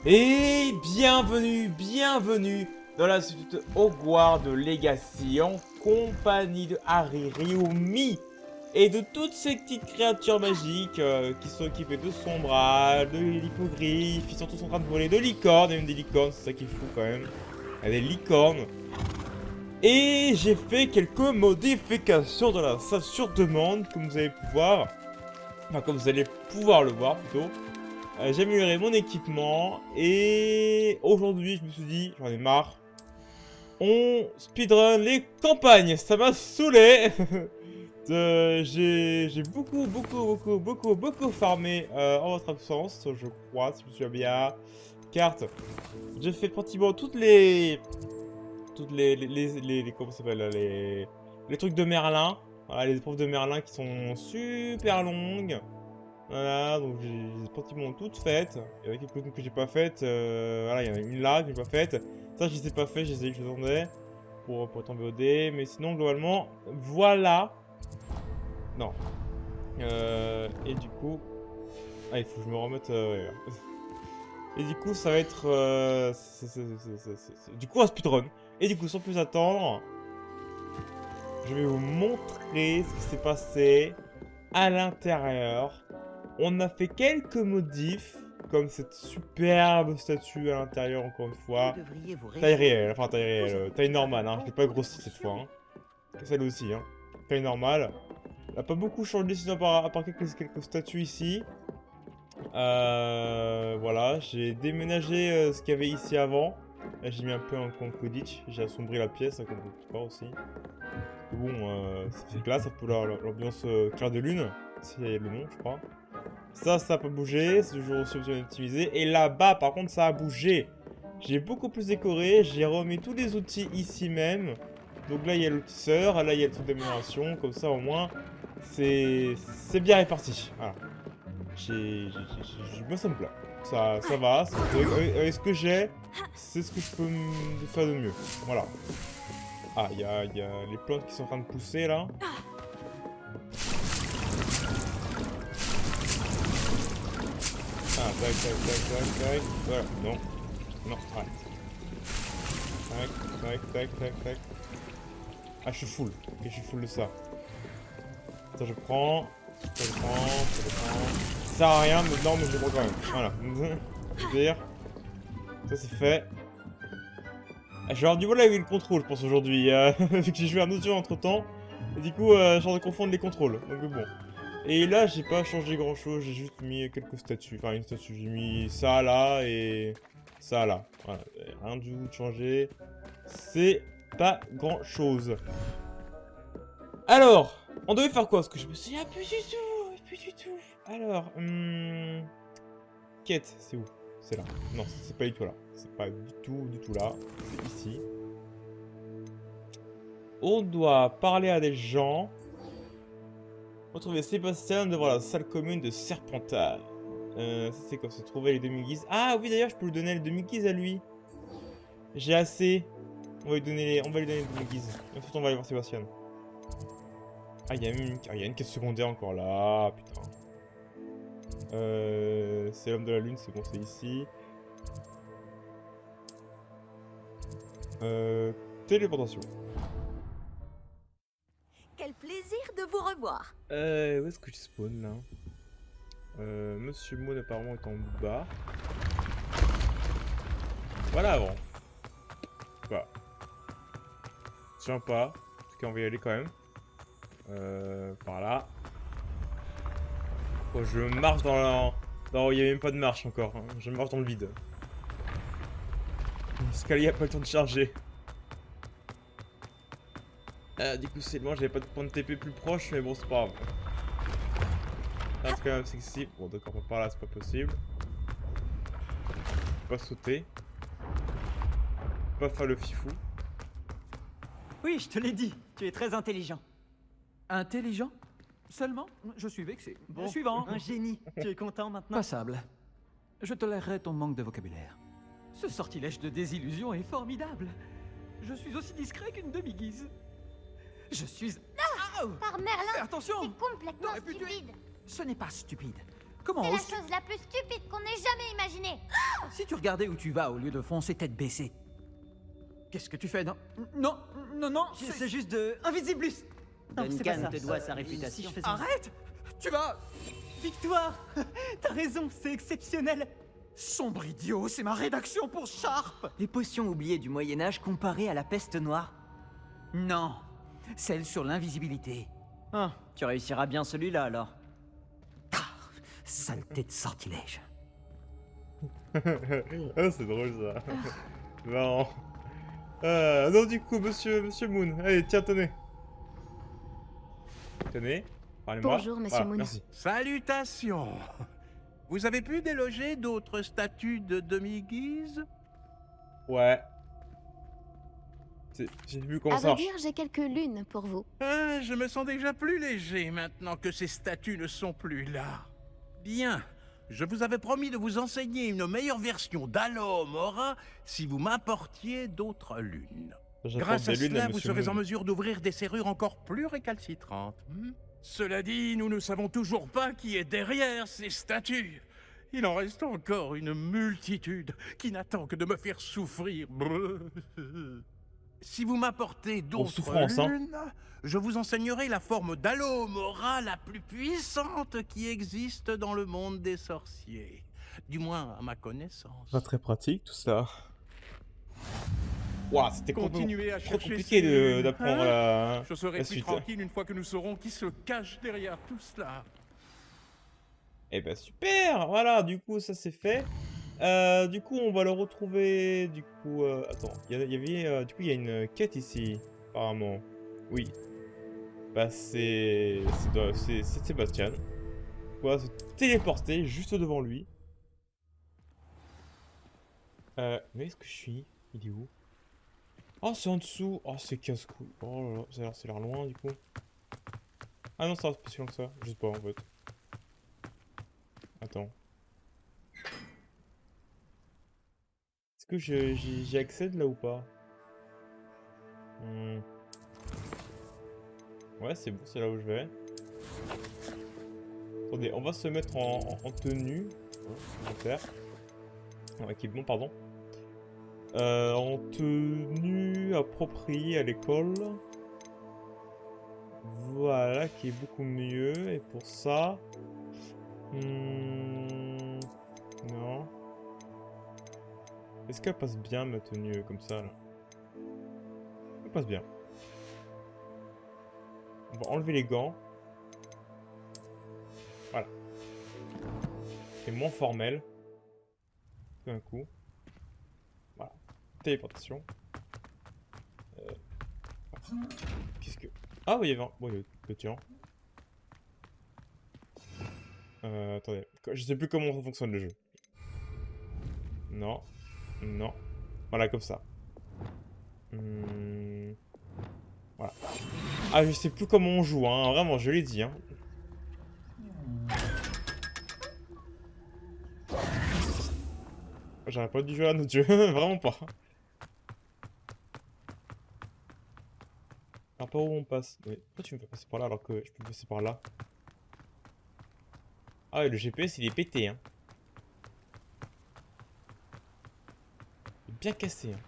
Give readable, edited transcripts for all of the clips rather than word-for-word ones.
Et bienvenue dans la suite Hogwarts Legacy en compagnie de Harry, Ryumi et de toutes ces petites créatures magiques qui sont équipées de sombrales, de l'hippogriffes, ils sont tous en train de voler, de licornes, et même des licornes, c'est ça qui est fou quand même. Il y a des licornes. Et j'ai fait quelques modifications dans la salle sur demande, comme vous allez pouvoir, enfin comme vous allez pouvoir le voir plutôt. J'ai amélioré mon équipement et aujourd'hui je me suis dit, j'en ai marre, on speedrun les campagnes, ça m'a saoulé. J'ai beaucoup farmé en votre absence, je crois, si je me souviens bien. Carte, j'ai fait pratiquement comment ça s'appelle, les trucs de Merlin. Voilà, les épreuves de Merlin qui sont super longues. Voilà, donc j'ai pratiquement toutes faites. Il y en a quelques-unes que j'ai pas faites. Voilà, il y en a une là que j'ai pas faite. Ça, je les ai pas fait, je les attendais pour tomber au dé. Mais sinon, globalement, voilà. Non. Et du coup... Ah, il faut que je me remette... ouais. Et du coup, ça va être... Du coup, un speedrun. Et du coup, sans plus attendre, je vais vous montrer ce qui s'est passé à l'intérieur. On a fait quelques modifs, comme cette superbe statue à l'intérieur, encore une fois. Taille réelle, enfin taille réelle, taille normale, hein. Je l'ai pas grossi cette fois. Hein. Celle aussi, hein. Taille normale. Elle n'a pas beaucoup changé sinon à part quelques statues ici. Voilà, j'ai déménagé ce qu'il y avait ici avant. Là, j'ai mis un peu un coin Quidditch. J'ai assombri la pièce, comme vous pouvez voir aussi. Bon, ça fait classe, un peu l'ambiance clair de lune. C'est le nom, je crois. Ça n'a pas bougé, c'est toujours aussi optimisé. Et là-bas, par contre, ça a bougé. J'ai beaucoup plus décoré, j'ai remis tous les outils ici même. Donc là, il y a l'outisseur, là, il y a le truc d'amélioration. Comme ça, au moins, c'est bien réparti. Voilà. Moi, ça me plaît. Ça va. Avec ce que j'ai, c'est ce que je peux faire de mieux. Voilà. Ah, il y a les plantes qui sont en train de pousser, là. Ah, tac. Voilà, non. Non, ouais. Tac. Ah, je suis full. Ok, je suis full de ça. Ça, je prends. Ça, je prends. Ça sert à rien, mais non, mais je le prends quand même. Voilà. C'est-à-dire, ça, c'est fait. Ah, je vais avoir du mal avec le contrôle, je pense, aujourd'hui. Vu que j'ai joué à un autre jeu entre-temps. Et du coup, je suis en train de confondre les contrôles. Donc, bon. Et là, j'ai pas changé grand-chose. J'ai juste mis quelques statues. Enfin, une statue. J'ai mis ça là et ça là. Voilà. Rien du tout de changé. C'est pas grand-chose. Alors, on devait faire quoi? Parce que je me souviens plus du tout. Alors, quête, c'est où? C'est là. Non, c'est pas du tout là. C'est pas du tout là. C'est ici. On doit parler à des gens. Retrouver Sébastien devant la salle commune de Serpentard. Ça c'est quoi? Se trouver les demi-guises. Ah oui, d'ailleurs, je peux lui donner les demi-guises à lui. J'ai assez. On va lui donner les demi-guises. Ensuite, on va aller voir Sébastien. Ah, il y a une quête secondaire encore là. Putain. C'est l'homme de la lune, c'est bon, c'est ici. Téléportation. Quel plaisir de vous revoir. Où est-ce que je spawn là? Monsieur Maud apparemment est en bas. Voilà avant. Voilà. Sympa. En tout cas, on va y aller quand même. Par là. Oh, je marche dans la... Non, il n'y a même pas de marche encore. Hein. Je marche dans le vide. L'escalier a pas le temps de charger. Du coup, c'est loin, j'avais pas de point de TP plus proche, mais bon, c'est pas grave. Là, c'est quand même sexy. Bon, d'accord, par là, c'est pas possible. Pas sauter. Pas faire le fifou. Oui, je te l'ai dit, tu es très intelligent. Intelligent? Seulement? Je suis vexé. Bon, Suivant. un génie. Tu es content maintenant? Passable. Je tolérerai ton manque de vocabulaire. Ce sortilège de désillusion est formidable. Je suis aussi discret qu'une demi-guise. Je suis... Par Merlin, Attention! c'est complètement T'aurais pu tuer- stupide. Ce n'est pas stupide. Comment C'est la oses-tu? chose la plus stupide qu'on ait jamais imaginée. Si tu regardais où tu vas au lieu de foncer tête baissée. Qu'est-ce que tu fais? Non, non, non, non, C'est juste de... Invisiblus. Non, c'est pas Duncan ça. te doit sa Si réputation. je faisais- Arrête! Tu vas... Victoire. T'as raison, c'est exceptionnel. Sombre idiot, c'est ma rédaction pour Sharp! Les potions oubliées du Moyen-Âge comparées à la peste noire. Non, celle sur l'invisibilité. Ah, tu réussiras bien celui-là alors. Saleté de sortilège. Ah, c'est drôle ça. Marrant. Non, du coup, monsieur Moon. Allez, tiens, tenez. Tenez. Parlez-moi. Bonjour, monsieur Voilà, Moon. Merci. Salutations. Vous avez pu déloger d'autres statues de demi-guise? Ouais. J'ai vu comment À ça vrai marche. dire, j'ai quelques lunes pour vous. Ah, je me sens déjà plus léger maintenant que ces statues ne sont plus là. Bien. Je vous avais promis de vous enseigner une meilleure version d'Alohomora si vous m'apportiez d'autres lunes. J'apporte Grâce à des lunes cela, vous monsieur serez Moon. en mesure d'ouvrir des serrures encore plus récalcitrantes. Cela dit, nous ne savons toujours pas qui est derrière ces statues. Il en reste encore une multitude qui n'attend que de me faire souffrir. Si vous m'apportez d'autres souffrance, hein. lunes, je vous enseignerai la forme d'Alohomora la plus puissante qui existe dans le monde des sorciers. Du moins, à ma connaissance. Pas très pratique tout ça. Waouh, c'était Continuez à trop chercher compliqué ces lunes, d'apprendre hein. la... Je serai la plus suite. tranquille une fois que nous saurons qui se cache derrière tout cela. Eh ben super, voilà, du coup ça c'est fait. Du coup on va le retrouver, du coup, attends, il y avait, du coup il y a une quête ici, apparemment. Oui. Bah c'est Sébastien. Voilà, se téléporter juste devant lui. Mais est-ce que je suis? Il est où? Oh c'est en dessous, oh c'est casse-couille. Oh là là, ça a l'air loin du coup. Ah non ça va pas si loin que ça, je sais pas en fait. Attends. Est-ce que j'y accède là ou pas? Ouais, c'est bon, c'est là où je vais. Attendez, on va se mettre en tenue. Inventaire. En équipement, pardon. En tenue appropriée à l'école. Voilà, qui est beaucoup mieux. Et pour ça... non. Est-ce qu'elle passe bien ma tenue comme ça là? Elle passe bien. On va enlever les gants. Voilà. C'est moins formel. D'un coup. Voilà. Téléportation. Qu'est-ce que... Ah oui, il y avait un... Bon, il y a le tiens. Attendez. Je sais plus comment fonctionne le jeu. Non. Non. Voilà, comme ça. Voilà. Ah, je sais plus comment on joue, hein. Vraiment, je l'ai dit, hein. J'aurais pas dû jouer à notre jeu. Vraiment pas. Alors, par où on passe? Mais pourquoi tu me fais passer par là alors que je peux passer par là? Ah ouais, le GPS, il est pété, hein. Il est bien cassé, hein.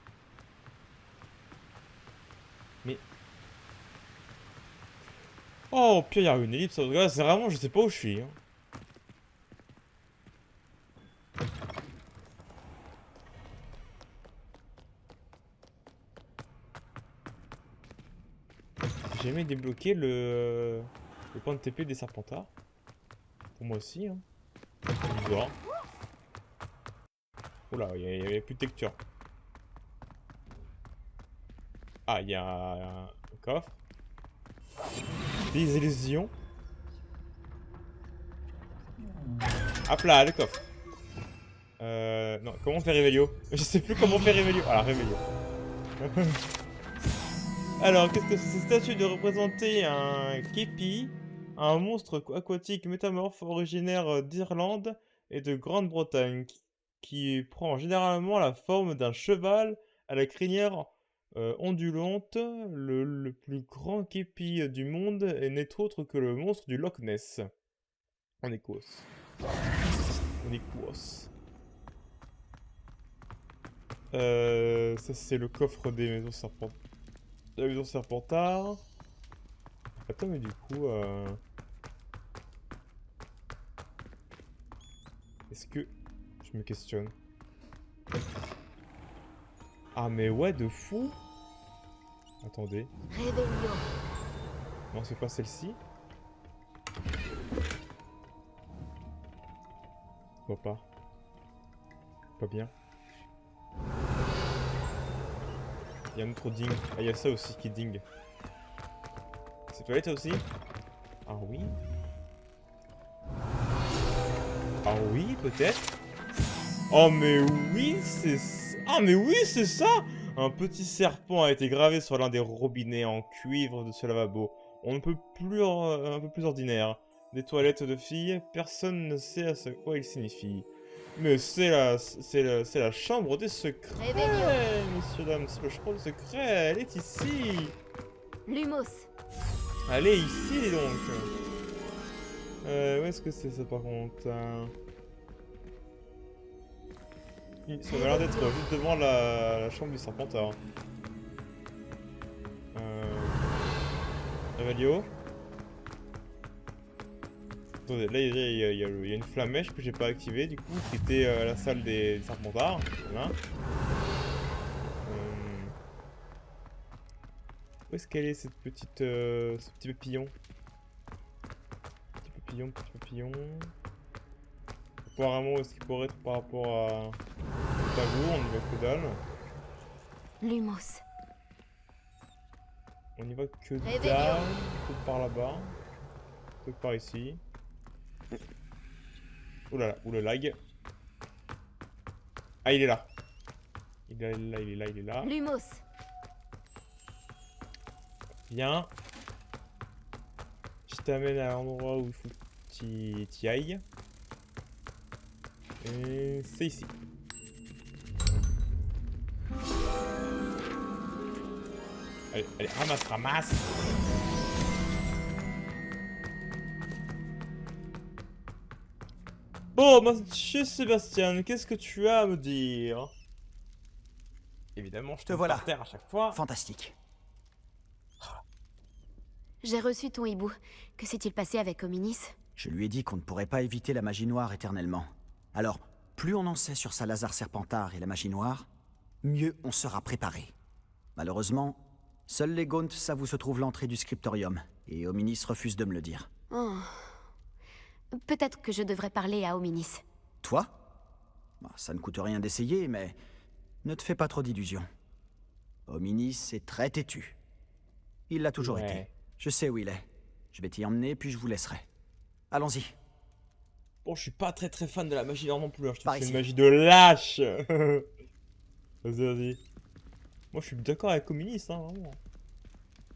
Mais... Oh, au pire, il y a une ellipse. C'est vraiment, je sais pas où je suis, hein. J'ai jamais débloqué le point de TP des Serpentards. Pour moi aussi, hein. C'est bizarre. Oula, il y avait plus de texture. Ah, il y a un coffre. Des illusions. Hop là, le coffre. Non, comment on fait Réveillon? Je sais plus comment on fait Réveillon. Ah, Réveillon. Alors, qu'est-ce que c'est? Cette statue de représenter un képi, un monstre aquatique métamorphe originaire d'Irlande et de Grande-Bretagne, qui prend généralement la forme d'un cheval à la crinière ondulante. Le plus grand képi du monde n'est autre que le monstre du Loch Ness, en Écosse. On est quoi? Ça c'est le coffre des maisons serpent... de la maison Serpentard. Attends, mais du coup... Est-ce que... Je me questionne. Ah mais ouais, de fou. Attendez. Réveillon. Non, c'est pas celle-ci. Je vois pas. Pas bien. Il y a un autre ding. Ah, il y a ça aussi qui ding. C'est toilette ça aussi? Ah oui. Ah oui, peut-être. Oh mais oui, c'est... Ah mais oui, c'est ça! Un petit serpent a été gravé sur l'un des robinets en cuivre de ce lavabo. On ne peut plus... un peu plus ordinaire. Des toilettes de filles, personne ne sait à ce quoi il signifie. Mais c'est la chambre des secrets, Réveillon. messieurs, dames, c'est la chambre des secrets, elle est ici. Lumos. Elle est ici, dis donc. Où est-ce que c'est ça, par contre Ça m'a l'air d'être juste devant la chambre du Serpentard. Revelio. Attendez, là il y a une flamèche que j'ai pas activée du coup, qui était la salle des Serpentards. Voilà. Où est-ce qu'elle est cette petite, ce petit papillon? Petit papillon. Apparemment, où est-ce qu'il pourrait être par rapport à Tagour? On y va que dalle. Lumos. On y va que Réveillon. dalle. Peut-être par là-bas. Peut-être par ici. Oulala, où le lag. Ah, il est là. Il est là, il est là, il est là. Lumos. Bien. Je t'amène à l'endroit où il faut que tu ailles. Et c'est ici. Allez, allez, ramasse, ramasse. Bon, monsieur Sébastien, qu'est-ce que tu as à me dire? Évidemment, je te voilà. par terre à chaque fois. Fantastique. J'ai reçu ton hibou. Que s'est-il passé avec Hominis? Je lui ai dit qu'on ne pourrait pas éviter la magie noire éternellement. Alors, plus on en sait sur Salazar Serpentard et la magie noire, mieux on sera préparé. Malheureusement, seuls les Gaunt savent où se trouve l'entrée du scriptorium, et Hominis refuse de me le dire. Oh. Peut-être que je devrais parler à Hominis. Toi? Bah, ça ne coûte rien d'essayer, mais ne te fais pas trop d'illusions. Hominis est très têtu. Il l'a toujours été. Je sais où il est. Je vais t'y emmener, puis je vous laisserai. Allons-y. Bon, je suis pas très fan de la magie noire non plus. Hein. Je trouve Par que c'est ici. une magie de lâche. Vas-y, vas-y. Moi, je suis d'accord avec Hominis, hein, vraiment.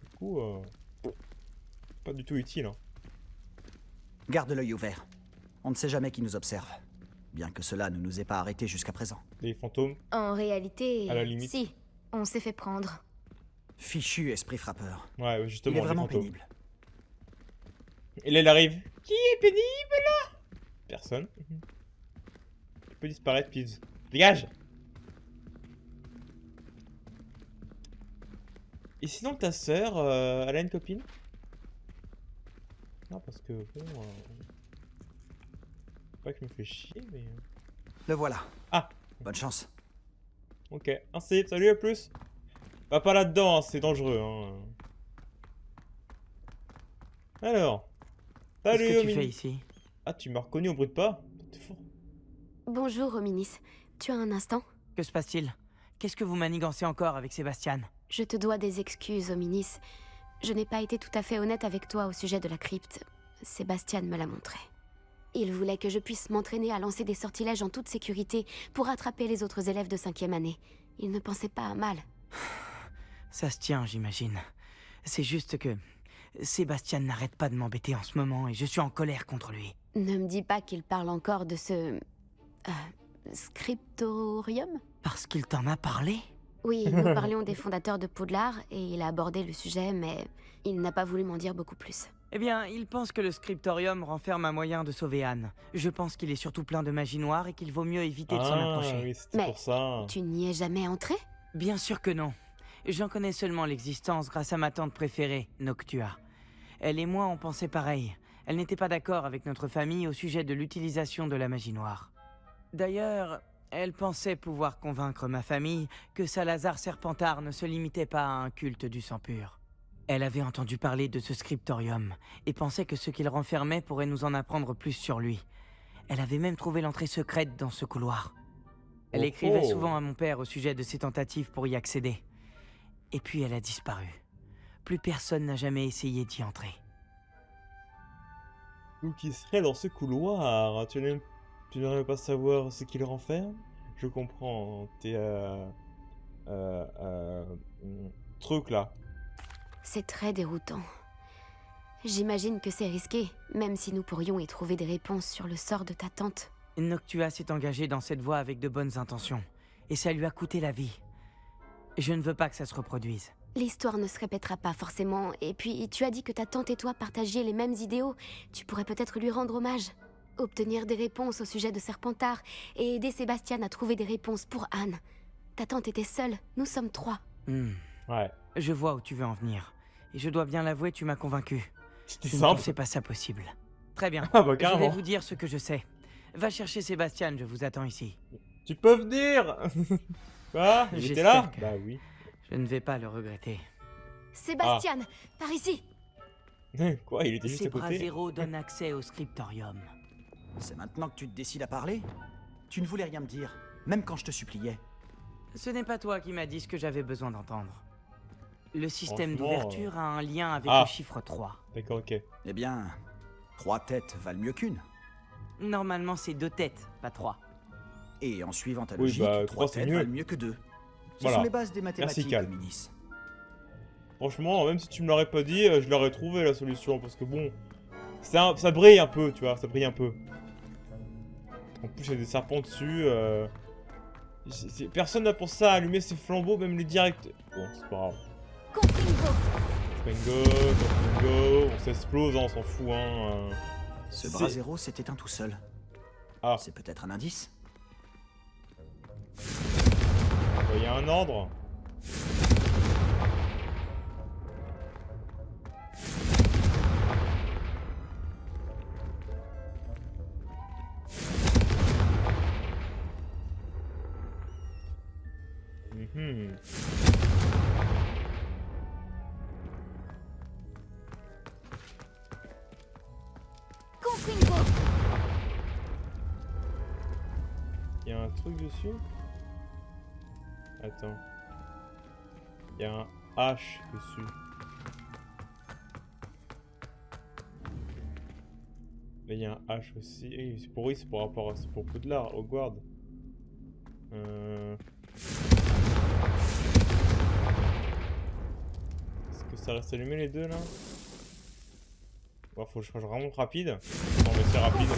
Du coup, pas du tout utile. Hein. Garde l'œil ouvert. On ne sait jamais qui nous observe. Bien que cela ne nous ait pas arrêtés jusqu'à présent. Les fantômes. En réalité, À la limite. si. On s'est fait prendre. Fichu esprit frappeur. Ouais, justement, Il est les vraiment fantômes. pénible. Et là, il arrive. Qui est pénible là? Personne. Tu peux disparaître, please. Dégage! Et sinon, ta sœur, elle a une copine? Non, parce que bon. Pas que je me fais chier, mais. Le voilà. Ah! Bonne chance. Ok, merci, salut, à plus! Va pas là-dedans, hein, c'est dangereux. Hein. Alors. Salut, Qu'est-ce que tu Hominis. fais ici? Ah, tu m'as reconnu au bruit de pas? T'es fort. Bonjour, Hominis. Tu as un instant? Que se passe-t-il? Qu'est-ce que vous manigancez encore avec Sébastien? Je te dois des excuses, Hominis. Je n'ai pas été tout à fait honnête avec toi au sujet de la crypte. Sébastien me l'a montré. Il voulait que je puisse m'entraîner à lancer des sortilèges en toute sécurité pour attraper les autres élèves de 5e année. Il ne pensait pas à mal. Ça se tient, j'imagine. C'est juste que Sébastien n'arrête pas de m'embêter en ce moment et je suis en colère contre lui. Ne me dis pas qu'il parle encore de ce... scriptorium? Parce qu'il t'en a parlé? Oui, nous parlions des fondateurs de Poudlard et il a abordé le sujet, mais il n'a pas voulu m'en dire beaucoup plus. Eh bien, il pense que le scriptorium renferme un moyen de sauver Anne. Je pense qu'il est surtout plein de magie noire et qu'il vaut mieux éviter de s'en approcher. Oui, c'était Mais pour ça. tu n'y es jamais entré? Bien sûr que non. J'en connais seulement l'existence grâce à ma tante préférée, Noctua. Elle et moi on pensait pareil. Elle n'était pas d'accord avec notre famille au sujet de l'utilisation de la magie noire. D'ailleurs, elle pensait pouvoir convaincre ma famille que Salazar Serpentard ne se limitait pas à un culte du sang pur. Elle avait entendu parler de ce scriptorium et pensait que ce qu'il renfermait pourrait nous en apprendre plus sur lui. Elle avait même trouvé l'entrée secrète dans ce couloir. Elle Oh écrivait oh. souvent à mon père au sujet de ses tentatives pour y accéder. Et puis elle a disparu. Plus personne n'a jamais essayé d'y entrer. Ou qui serait dans ce couloir? Tu n'aimerais pas savoir ce qu'il renferme? Je comprends tes trucs là. C'est très déroutant. J'imagine que c'est risqué, même si nous pourrions y trouver des réponses sur le sort de ta tante. Noctua s'est engagée dans cette voie avec de bonnes intentions. Et ça lui a coûté la vie. Je ne veux pas que ça se reproduise. L'histoire ne se répétera pas forcément, et puis tu as dit que ta tante et toi partagiez les mêmes idéaux. Tu pourrais peut-être lui rendre hommage. Obtenir des réponses au sujet de Serpentard et aider Sébastien à trouver des réponses pour Anne. Ta tante était seule, nous sommes 3. Ouais. Je vois où tu veux en venir. Et je dois bien l'avouer, tu m'as convaincu. C'était Je ne simple. pensais pas ça possible. Très bien. Ah bah Je vais carrément. vous dire ce que je sais. Va chercher Sébastien, je vous attends ici. Tu peux venir. Quoi? Il était J'espère là? que- Bah oui. Je ne vais pas le regretter. Sébastien, par ici. Quoi? Il était juste Ces à bras côté? zéro donnent accès au scriptorium. C'est maintenant que tu te décides à parler? Tu ne voulais rien me dire, même quand je te suppliais. Ce n'est pas toi qui m'as dit ce que j'avais besoin d'entendre. Le système Franchement, d'ouverture a un lien avec Ah. le chiffre 3. D'accord, ok. Eh bien, 3 têtes valent mieux qu'une. Normalement, c'est 2 têtes, pas 3. Et en suivant ta Oui, logique, bah, 3 trois, c'est têtes mieux. valent mieux que 2. Ce Voilà. sont les bases des mathématiques, Cal. Luminis. Franchement, même si tu me l'aurais pas dit, je l'aurais trouvé la solution. Parce que bon, ça brille un peu, tu vois, ça brille un peu. En plus, il y a des serpents dessus. Personne n'a pensé à allumer ces flambeaux, même les directs. Bon, c'est pas grave. Springo, on s'explose, hein, on s'en fout, hein. Ce C'est- bras zéro s'est éteint tout seul. Ah, C'est peut-être un indice? il y a un ordre. Mhm. Il y a un truc dessus? Attends. Il y a un H dessus. Là, il y a un H aussi. Et c'est pour rapport à... C'est pour Poudlard, Hogwarts. Est-ce que ça reste allumé les deux là? Bon, faut que je fasse vraiment rapide. Non mais c'est rapide.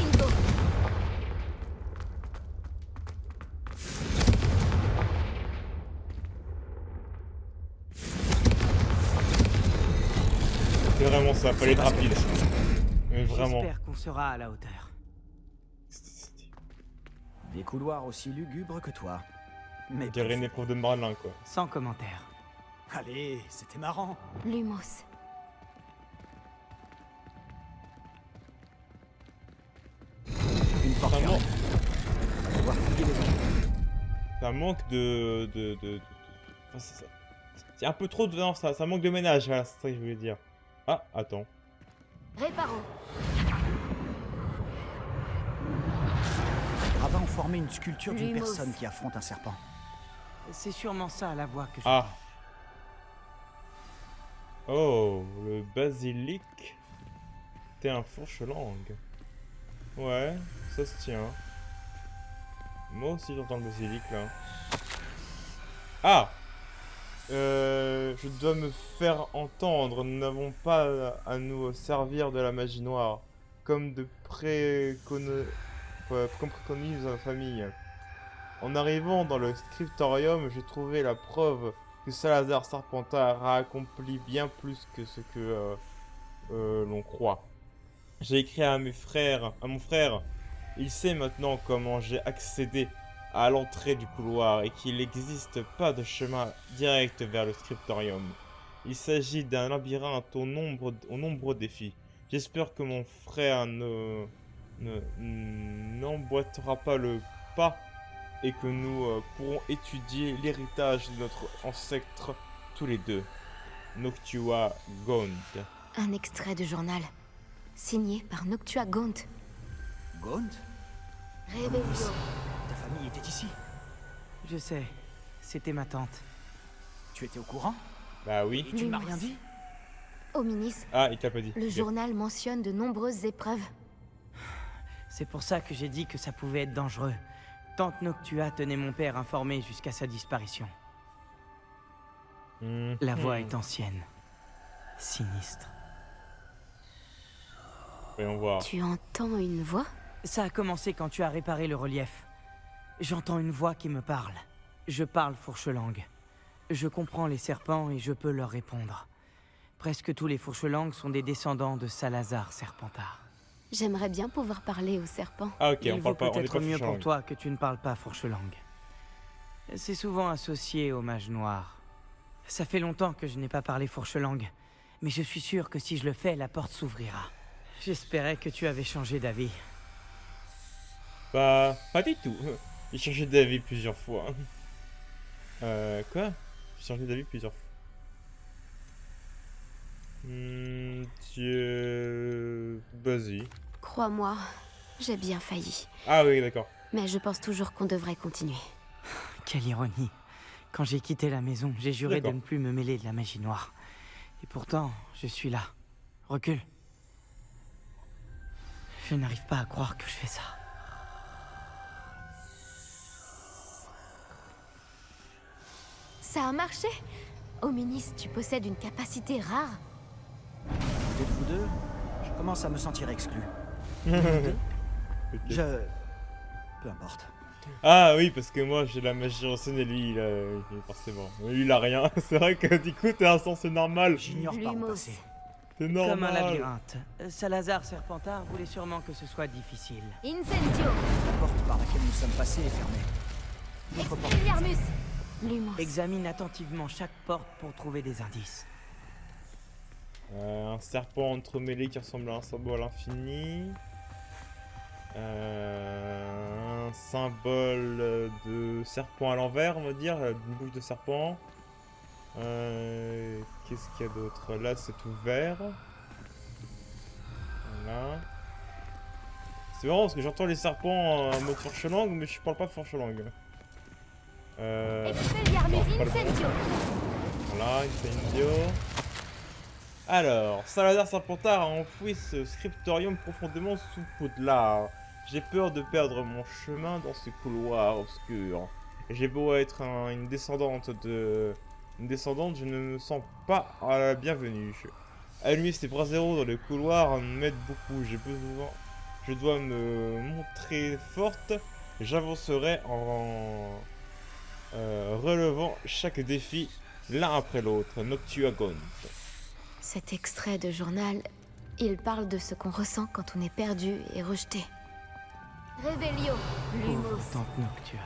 C'est vraiment ça, fallait être rapide. Mais vraiment. J'espère qu'on sera à la hauteur. Des couloirs aussi lugubres que toi. Mais On dirait une épreuve de Merlin quoi. Sans commentaire. allez, c'était marrant. Lumos. Une porte Ça fermée. manque, On va pouvoir fouiller les autres. ça manque Enfin, c'est un peu trop de... Non, ça manque de ménage, voilà, c'est ça que je voulais dire. Ah, attends. Réparo. Les gravats ont formé une sculpture d'une Lumos. personne qui affronte un serpent. C'est sûrement ça la voix que je... Ah. Oh, le basilic. T'es un fourche-langue. Ouais, ça se tient. Moi aussi j'entends le basilic là. Ah. Je dois me faire entendre. Nous n'avons pas à nous servir de la magie noire. Comme comme préconise la famille. En arrivant dans le scriptorium, j'ai trouvé la preuve que Salazar Serpentard a accompli bien plus que ce que l'on croit. J'ai écrit à mon frère. Il sait maintenant comment j'ai accédé à l'entrée du couloir et qu'il n'existe pas de chemin direct vers le scriptorium. Il s'agit d'un labyrinthe aux nombreux défis. J'espère que mon frère n'emboîtera pas le pas et que nous pourrons étudier l'héritage de notre ancêtre tous les deux. Noctua Gaunt. Un extrait de journal, signé par Noctua Gaunt. Gaunt? Réveillon. Ta famille était ici. Je sais, c'était ma tante. Tu étais au courant? Bah oui. Et tu ne m'as rien dit? Hominis, Ah, il t'a pas dit. le Ok. journal mentionne de nombreuses épreuves. C'est pour ça que j'ai dit que ça pouvait être dangereux. Tante Noctua tenait mon père informé jusqu'à sa disparition. La voix est ancienne. Sinistre. Voyons voir. Tu entends une voix? Ça a commencé quand tu as réparé le relief. J'entends une voix qui me parle. Je parle fourche-langue. Je comprends les serpents et je peux leur répondre. Presque tous les fourche-langues sont des descendants de Salazar Serpentard. J'aimerais bien pouvoir parler aux serpents. Ah ok, Il on vaut parle pas, on est peut-être pas mieux pour fourche-langue. toi que tu ne parles pas fourche-langue. C'est souvent associé au mage noir. Ça fait longtemps que je n'ai pas parlé fourche-langue, mais je suis sûr que si je le fais, la porte s'ouvrira. J'espérais que tu avais changé d'avis. Bah, pas du tout. J'ai changé d'avis plusieurs fois. Quoi? J'ai changé d'avis plusieurs fois. Vas-y. Crois-moi, j'ai bien failli. Ah oui, d'accord. Mais je pense toujours qu'on devrait continuer. Quelle ironie. Quand j'ai quitté la maison, j'ai juré de D'accord. ne plus me mêler de la magie noire. Et pourtant, je suis là. Recule. Je n'arrive pas à croire que je fais ça. Ça a marché! Hominis, tu possèdes une capacité rare. Peut-être vous deux, je commence à me sentir exclu. Je... Peu importe. Ah oui, parce que moi j'ai la magie ancienne et lui, forcément. Lui, il a rien. C'est vrai que du coup, t'es un sens, c'est normal. J'ignore pas mon Lumos. passé. C'est Comme un normal. labyrinthe. Salazar Serpentard voulait sûrement que ce soit difficile. Incendio. La porte par laquelle nous sommes passés est fermée. Notre porte. Expelliarmus. Lumos. Examine attentivement chaque porte pour trouver des indices. Un serpent entremêlé qui ressemble à un symbole infini. Un symbole de serpent à l'envers, on va dire, une bouche de serpent. Qu'est-ce qu'il y a d'autre? Là, c'est ouvert. Voilà. C'est marrant parce que j'entends les serpents en mode fourche-langue, mais je parle pas fourche-langue. Expelliarmus. non, pas le bon. Incendio. Voilà, Incendio. Alors, Salazar Serpentard a enfoui ce scriptorium profondément sous Poudlard. J'ai peur de perdre mon chemin dans ce couloir obscur. J'ai beau être une descendante, je ne me sens pas à la bienvenue. Allumer ces bras zéro dans le couloir m'aide beaucoup. Je dois me montrer forte. J'avancerai en relevant chaque défi l'un après l'autre. Noctua Gaunt. Cet extrait de journal, il parle de ce qu'on ressent quand on est perdu et rejeté. Revelio. Pauvre Lumos. tante Noctua.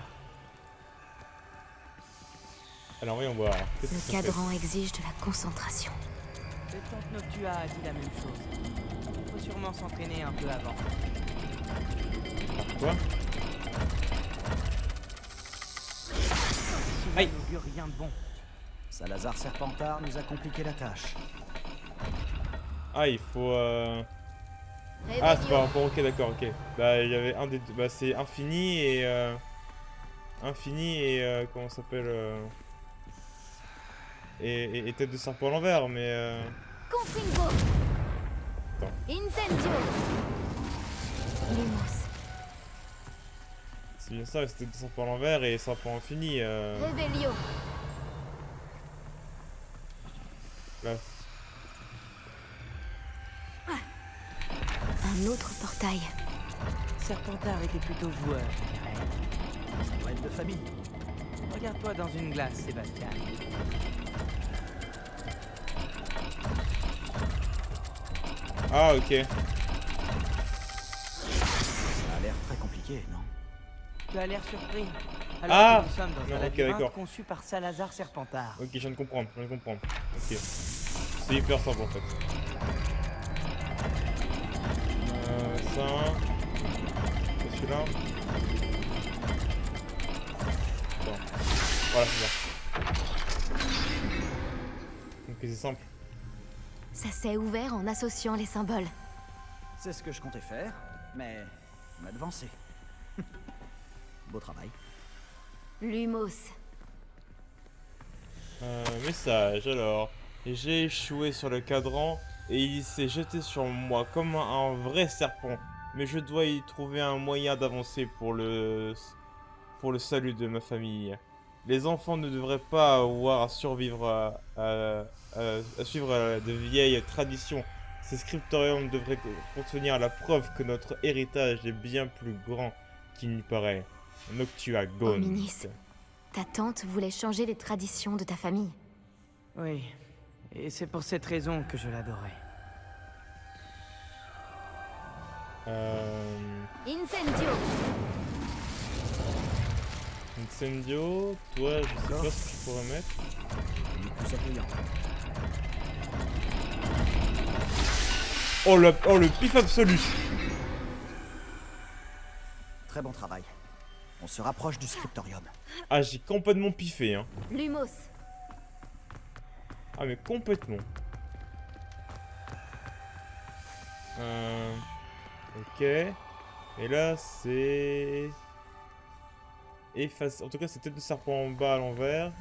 Alors voyons voir. Qu'est-ce Le que ça fait? cadran exige de la concentration. Tante Noctua a dit la même chose. Il faut sûrement s'entraîner un peu avant. Quoi? Cela Aïe. n'augure rien de bon. Salazar Serpentard nous a compliqué la tâche. Ah, il faut. Ah, c'est pas bon, ok, d'accord, ok. Bah, il y avait un des deux. Bah, c'est infini et. Infini et. Comment ça s'appelle et tête de serpent à l'envers, mais. Confringo. Attends. Incendio. Lumos. C'est bien ça, c'était tête de serpent à l'envers et serpent infini. Revelio. Là. Un autre portail. Serpentard était plutôt joueur, je dirais. Ça doit être de famille. Regarde-toi dans une glace, Sébastien. Ah, ok. Ça a l'air très compliqué, non? Tu as l'air surpris. Alors Ah que nous sommes dans non, un ok, labyrinthe d'accord. conçu par Salazar Serpentard. Ok, je viens de comprendre, je viens de comprendre. Ok. C'est hyper simple en fait. Ça. C'est celui-là. Bon. Voilà, c'est ça. Ok, c'est simple. Ça s'est ouvert en associant les symboles. C'est ce que je comptais faire, mais on m'a devancé. Beau travail. Lumos. Message alors. J'ai échoué sur le cadran et il s'est jeté sur moi comme un vrai serpent. Mais je dois y trouver un moyen d'avancer pour le salut de ma famille. Les enfants ne devraient pas avoir à survivre à suivre de vieilles traditions. Ces scriptoriums devraient contenir la preuve que notre héritage est bien plus grand qu'il n'y paraît. Noctua Gaunt. Hominis. Ta tante voulait changer les traditions de ta famille. Oui, et c'est pour cette raison que je l'adorais. Incendio. Incendio, toi, je sais pas ce que je pourrais mettre. Du plus accueillant. Oh le pif absolu. Très bon travail. On se rapproche du scriptorium. Ah, j'ai complètement piffé, hein. Lumos. Ah, mais complètement. Ok. Et là, c'est... Efface... En tout cas, c'est tête de serpent en bas à l'envers.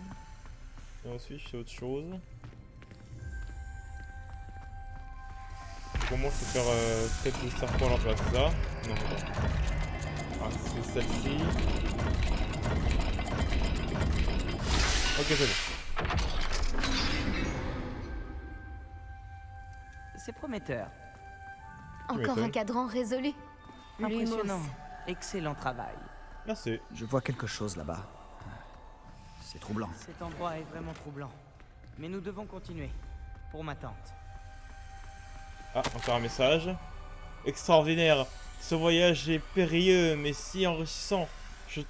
Et ensuite, je fais autre chose. Pour moi, je peux faire tête de serpent à l'envers, c'est ça? Non, non. Ah, c'est celle-ci. Ok, c'est bon. C'est prometteur. Encore m'étonnes. un cadran résolu. Impressionnant. Lumos. Excellent travail. Merci. Je vois quelque chose là-bas. C'est troublant. Cet endroit est vraiment troublant. Mais nous devons continuer. Pour ma tante. Ah, encore un message. Extraordinaire. Ce voyage est périlleux, mais si enrichissant. Je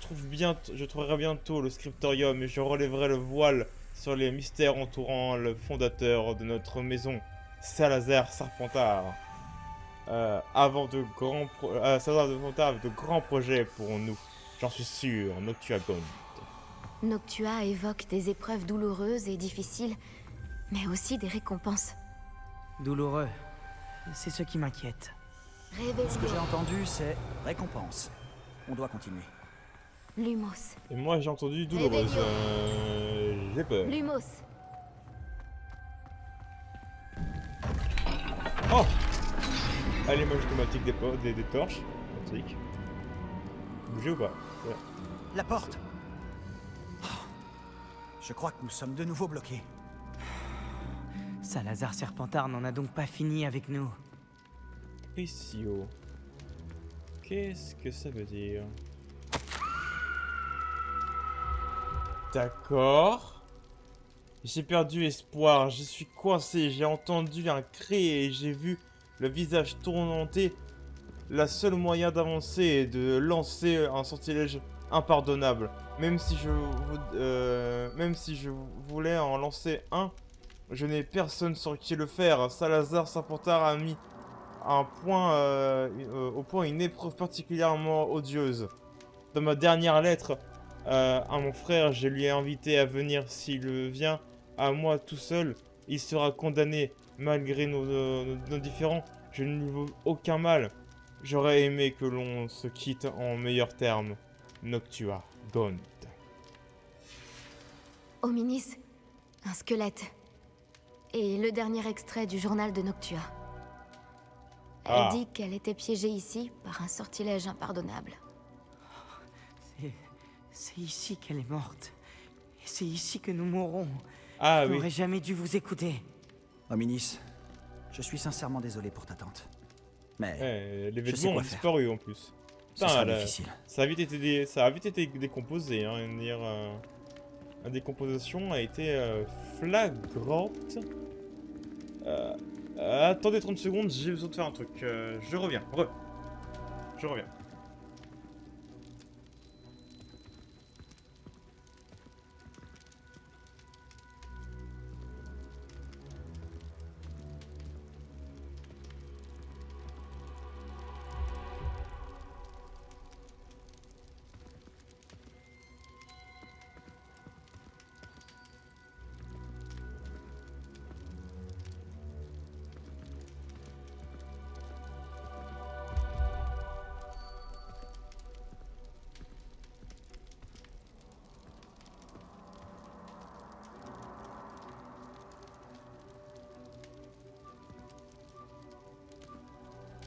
trouverai bientôt le scriptorium et je relèverai le voile sur les mystères entourant le fondateur de notre maison, Salazar Serpentard. Salazar Serpentard avec de grands projets pour nous. J'en suis sûr, Noctua Gaunt. Noctua évoque des épreuves douloureuses et difficiles, mais aussi des récompenses. Douloureux. C'est ce qui m'inquiète. Ce que j'ai Réveillon. entendu, c'est récompense. On doit continuer. Lumos. Et moi j'ai entendu douloureuse. J'ai peur. Lumos. Oh! Allumage automatique des torches. Automatique. Bougez ou pas? Ouais. La porte! Oh. Je crois que nous sommes de nouveau bloqués. Salazar Serpentard n'en a donc pas fini avec nous. Précio. Qu'est-ce que ça veut dire? D'accord. J'ai perdu espoir, je suis coincé, j'ai entendu un cri et j'ai vu le visage tourmenté. La seule moyen d'avancer est de lancer un sortilège impardonnable. Même si je voulais en lancer un, je n'ai personne sur qui le faire. Salazar Serpentard a mis au point une épreuve particulièrement odieuse. Dans ma dernière lettre à mon frère, je lui ai invité à venir. S'il vient à moi tout seul, il sera condamné. Malgré nos différends, je ne lui veux aucun mal. J'aurais aimé que l'on se quitte en meilleurs termes. Noctua Gaunt. Hominis. Un squelette. Et le dernier extrait du journal de Noctua. Elle Ah. dit qu'elle était piégée ici par un sortilège impardonnable. C'est ici qu'elle est morte. Et c'est ici que nous mourront. Ah Je oui. n'aurais jamais dû vous écouter. Hominis, je suis sincèrement désolé pour ta tante. Mais Les je sais vêtements ont quoi faire. disparu en plus. ce Putain, sera là, difficile. ça a vite été décomposé. Hein, dire, la décomposition a été flagrante. Attendez 30 secondes, j'ai besoin de faire un truc. Je reviens. Je reviens.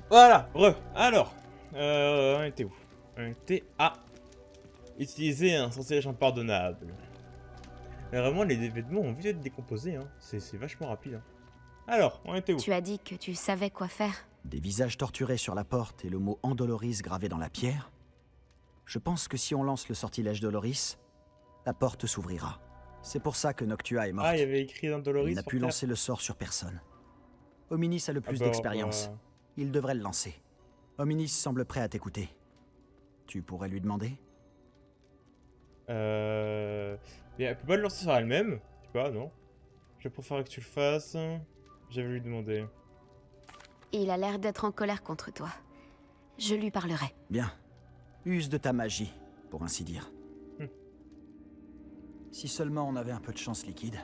Voilà, alors, on était où? On était à utiliser un sortilège impardonnable. Mais vraiment, les événements ont vite être décomposés, hein. C'est vachement rapide. Hein. Alors, on était où? Tu as dit que tu savais quoi faire. Des visages torturés sur la porte et le mot Andoloris gravé dans la pierre. Je pense que si on lance le sortilège Doloris, la porte s'ouvrira. C'est pour ça que Noctua est morte. Ah, il y avait écrit Andoloris. Il n'a pu lancer le sort sur personne. Hominis a le plus d'expérience. Il devrait le lancer. Hominis semble prêt à t'écouter. Tu pourrais lui demander? Mais elle peut pas le lancer sur elle-même. Je sais pas, non? Je préfère que tu le fasses. Je vais lui demander. Il a l'air d'être en colère contre toi. Je lui parlerai. Bien. Use de ta magie, pour ainsi dire. Si seulement on avait un peu de chance liquide.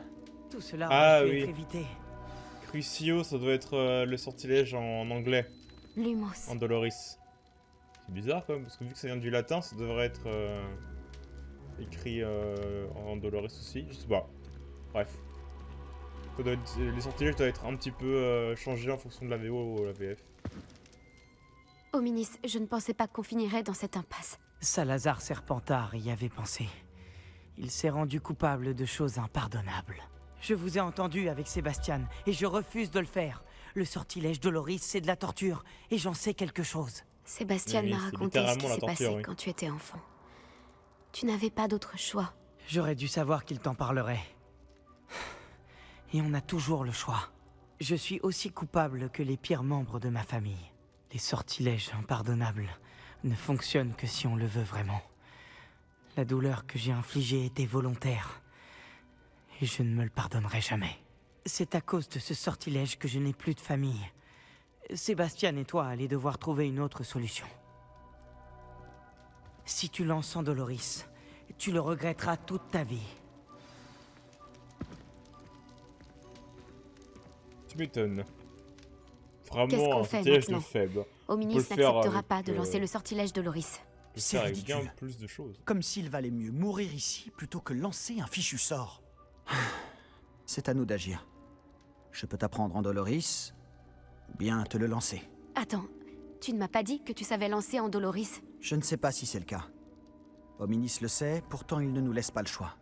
Tout cela Ah, aurait pu oui. être évité. Crucio, ça doit être le sortilège en anglais. Lumos. Andoloris. C'est bizarre quand même, parce que vu que ça vient du latin, ça devrait être écrit en Andoloris aussi. Je sais pas. Bref. Ça doit être, les sortilèges doivent être un petit peu changés en fonction de la VO ou la VF. Hominis, je ne pensais pas qu'on finirait dans cette impasse. Salazar Serpentard y avait pensé. Il s'est rendu coupable de choses impardonnables. Je vous ai entendu avec Sébastien, et je refuse de le faire. Le sortilège Doloris, c'est de la torture, et j'en sais quelque chose. Sébastien Oui, m'a c'est raconté ce littéralement qui la s'est torture, passé oui. quand tu étais enfant. Tu n'avais pas d'autre choix. J'aurais dû savoir qu'il t'en parlerait. Et on a toujours le choix. Je suis aussi coupable que les pires membres de ma famille. Les sortilèges impardonnables ne fonctionnent que si on le veut vraiment. La douleur que j'ai infligée était volontaire. Et je ne me le pardonnerai jamais. C'est à cause de ce sortilège que je n'ai plus de famille. Sébastien et toi allez devoir trouver une autre solution. Si tu lances Andoloris, tu le regretteras toute ta vie. Tu m'étonnes. Qu'est-ce Vraiment qu'on un fait sortilège de maintenant? faible. Hominis le faire n'acceptera avec, pas de lancer le sortilège de Loris. On peut le C'est faire avec bien ridicule. plus de choses. Comme s'il valait mieux mourir ici plutôt que lancer un fichu sort. C'est à nous d'agir. Je peux t'apprendre Andoloris, ou bien te le lancer. Attends, tu ne m'as pas dit que tu savais lancer en Doloris? Je ne sais pas si c'est le cas. Hominis le sait, pourtant il ne nous laisse pas le choix.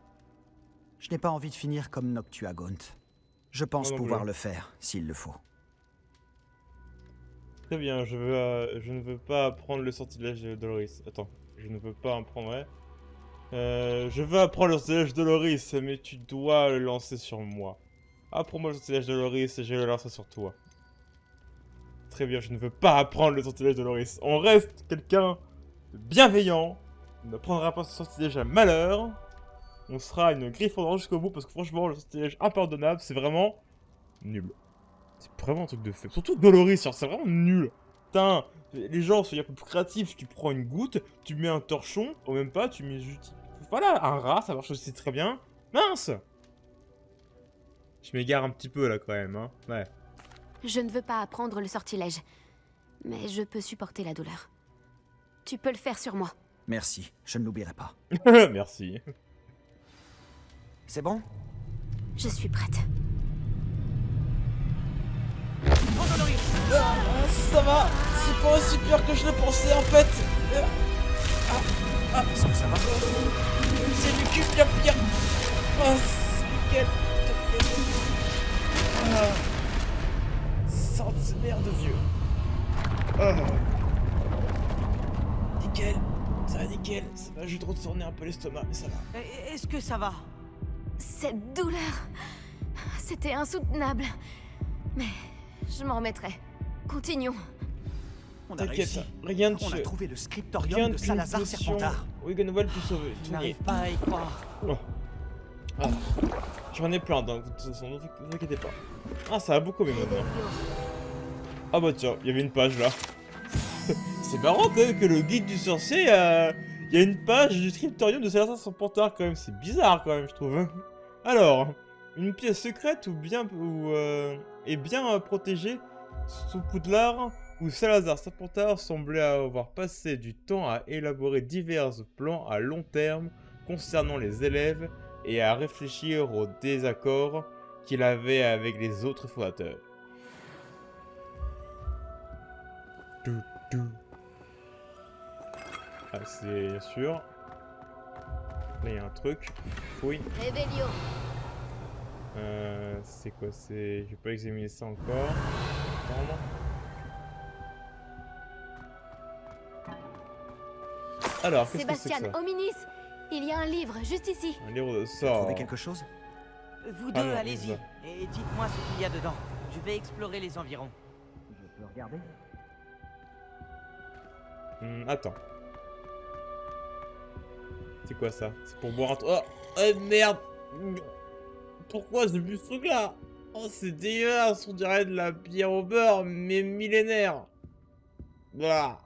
Je n'ai pas envie de finir comme Noctua Gaunt. Je pense Moi non pouvoir plus. le faire, s'il le faut. Très bien, je ne veux pas apprendre le sortilège de Doloris. Attends, je ne veux pas apprendre. Ouais. Je veux apprendre le sortilège de Doloris, mais tu dois le lancer sur moi. Apprends-moi le sortilège de Doloris et je vais le lancer sur toi. Très bien, je ne veux pas apprendre le sortilège de Doloris. On reste quelqu'un de bienveillant. On ne prendra pas ce sortilège à malheur. On sera une Gryffondor jusqu'au bout parce que franchement, le sortilège impardonnable, c'est vraiment nul. C'est vraiment un truc de faible. Surtout Doloris, genre, c'est vraiment nul. Putain, les gens sont un peu plus créatifs. Tu prends une goutte, tu mets un torchon, ou même pas, tu mets juste... Voilà, un rat, ça marche aussi très bien. Mince! Je m'égare un petit peu là quand même, hein. Ouais. Je ne veux pas apprendre le sortilège, mais je peux supporter la douleur. Tu peux le faire sur moi. Merci, je ne l'oublierai pas. Merci. C'est bon? Je suis prête. Ça va, c'est pas aussi pire que je le pensais en fait. Est-ce que ça va? C'est du cul bien pire. Oh, nickel. Centenaire de vieux. Nickel. Ça va nickel. Ça va juste retourner un peu l'estomac, mais ça va. Est-ce que ça va? Cette douleur, c'était insoutenable. Mais Je m'en remettrai. Continuons. On a T'inquiète, réussi. rien de On a ch- trouvé le rien scriptorium de qu'une Salazar potion Serpentard. Wiganwell peut sauver. Je n'arrive pas à y croire. Ah. J'en ai plein, donc de toute façon, ne vous inquiétez pas. Ah, ça a beaucoup mieux maintenant. Revelio. Ah bah tiens, il y avait une page là. C'est marrant quand même que le guide du sorcier, il y a une page du scriptorium de Salazar Serpentard quand même. C'est bizarre quand même, je trouve. Hein. Alors, une pièce secrète est bien protégée sous Poudlard, où Salazar Serpentard semblait avoir passé du temps à élaborer divers plans à long terme concernant les élèves et à réfléchir aux désaccords qu'il avait avec les autres fondateurs. Ah, c'est bien sûr. Là, il y a un truc. Fouille. Revelio. C'est quoi? C'est. J'ai pas examiné ça encore. Attendre. Alors, qu'est-ce que c'est que Sébastien, ça? Hominis. Il y a un livre, juste ici. Un livre de sorts. Trouvé quelque chose? Vous deux, non, allez-y. ça. Et dites-moi ce qu'il y a dedans. Je vais explorer les environs. Je peux regarder? Attends. C'est quoi ça? C'est pour boire un truc. Oh merde! Pourquoi j'ai bu ce truc là? Oh, c'est dégueulasse! On dirait de la bière au beurre, mais millénaire! Voilà!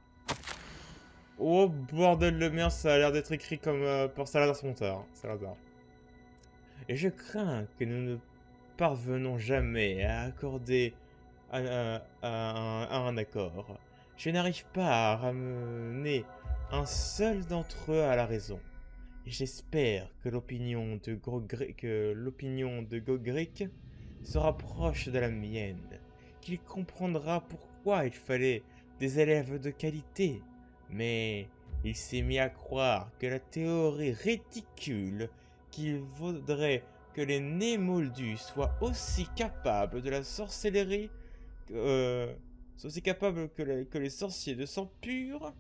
Oh bordel de merde, ça a l'air d'être écrit comme par Salazar Serpentard. Salazar. Et je crains que nous ne parvenons jamais à accorder un accord. Je n'arrive pas à ramener un seul d'entre eux à la raison. Et j'espère que l'opinion de Gogric se rapproche de la mienne, qu'il comprendra pourquoi il fallait des élèves de qualité. Mais il s'est mis à croire que la théorie réticule qu'il vaudrait que les Némoldus soient aussi capables de la sorcellerie, aussi capables que les sorciers de sang pur.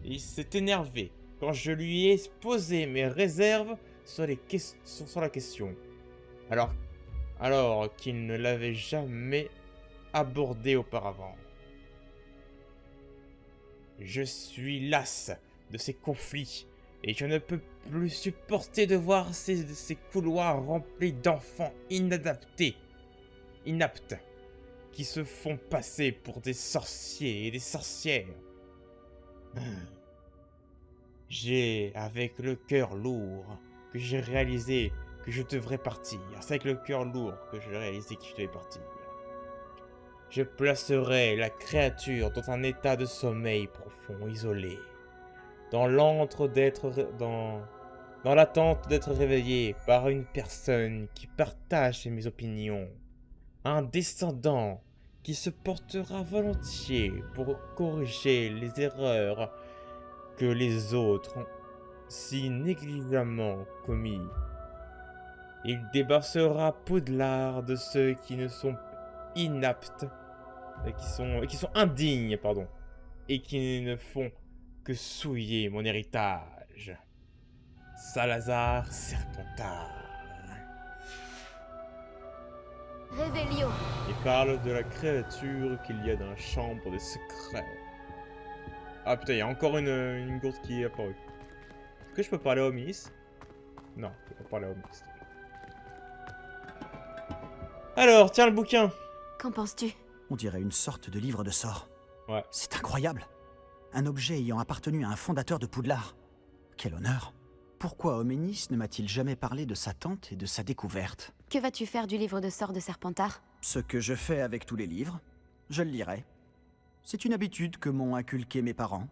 Il s'est énervé quand je lui ai posé mes réserves sur la question. Alors qu'il ne l'avait jamais abordé auparavant. Je suis las de ces conflits et je ne peux plus supporter de voir ces couloirs remplis d'enfants inaptes, qui se font passer pour des sorciers et des sorcières. J'ai avec le cœur lourd que j'ai réalisé que je devrais partir. C'est avec le cœur lourd que j'ai réalisé que je devais partir. Je placerai la créature dans un état de sommeil profond, isolé, dans l'attente d'être réveillé par une personne qui partage mes opinions, un descendant qui se portera volontiers pour corriger les erreurs que les autres ont si négligemment commis. Il débarrassera Poudlard de ceux qui ne sont inaptes, qui sont indignes, pardon, et qui ne font que souiller mon héritage. Salazar Serpentard. Revelio. Il parle de la créature qu'il y a dans la chambre des secrets. Ah putain, il y a encore une gourde qui est apparue. Est-ce que je peux parler à Hominis? Non, je peux pas parler à Hominis. Alors, tiens le bouquin. Qu'en penses-tu? On dirait une sorte de livre de sorts. Ouais. C'est incroyable. Un objet ayant appartenu à un fondateur de Poudlard. Quel honneur. Pourquoi Homénis ne m'a-t-il jamais parlé de sa tante et de sa découverte? Que vas-tu faire du livre de sorts de Serpentard? Ce que je fais avec tous les livres, je le lirai. C'est une habitude que m'ont inculqué mes parents.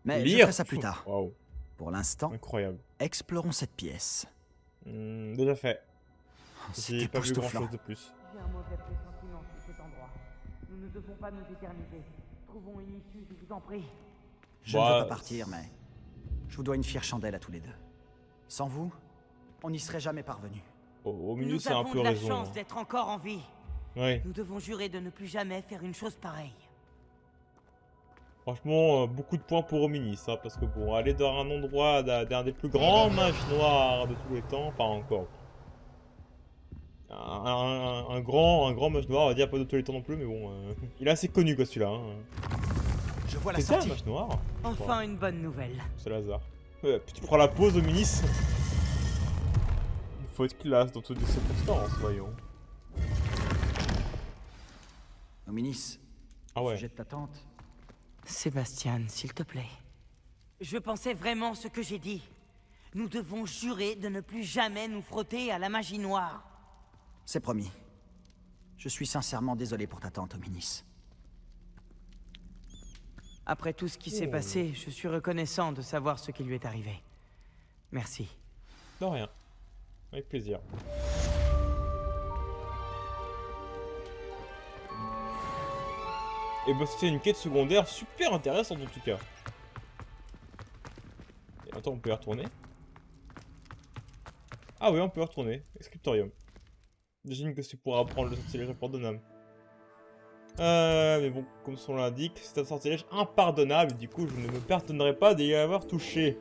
Mais je ferai ça plus tard. Waouh, Pour l'instant, incroyable. explorons cette pièce. Déjà fait. Oh, c'est J'ai pas vu grand époustouflant. chose de plus. J'ai un mauvais pressentiment sur cet endroit. Nous ne devons pas nous éterniser. Trouvons une issue, je vous en prie. Je ne Bah, veux pas partir, mais je vous dois une fière chandelle à tous les deux. Sans vous, on n'y serait jamais parvenu. Au milieu, Nous c'est un avons peu de la raison. chance d'être encore en vie. Ouais. Nous devons jurer de ne plus jamais faire une chose pareille. Franchement, beaucoup de points pour Hominis, hein, parce que bon, aller dans un endroit d'un des plus grands mages noirs de tous les temps, pas encore. un grand mage noir, on va dire, pas de tous les temps non plus, mais bon, il est assez connu quoi celui-là. Hein. Je vois la C'est ça, un sortie. mage noir. Enfin une bonne nouvelle. C'est le hasard. Puis tu prends la pause au ministre. Il faut être classe dans toutes les circonstances, voyons. Ominis, Ah ouais. sujet de ta tante. Sébastien, s'il te plaît. Je pensais vraiment ce que j'ai dit. Nous devons jurer de ne plus jamais nous frotter à la magie noire. C'est promis. Je suis sincèrement désolé pour ta tante, Ominis. Après tout ce qui s'est passé, je suis reconnaissant de savoir ce qui lui est arrivé. Merci. De rien. Avec plaisir. Et bah c'était une quête secondaire super intéressante en tout cas. Et attends, on peut y retourner. Ah oui, on peut y retourner. Scriptorium. J'imagine que c'est pour apprendre le sortilège impardonnable. Mais bon, comme son nom l'indique, c'est un sortilège impardonnable, du coup je ne me pardonnerai pas d'y avoir touché.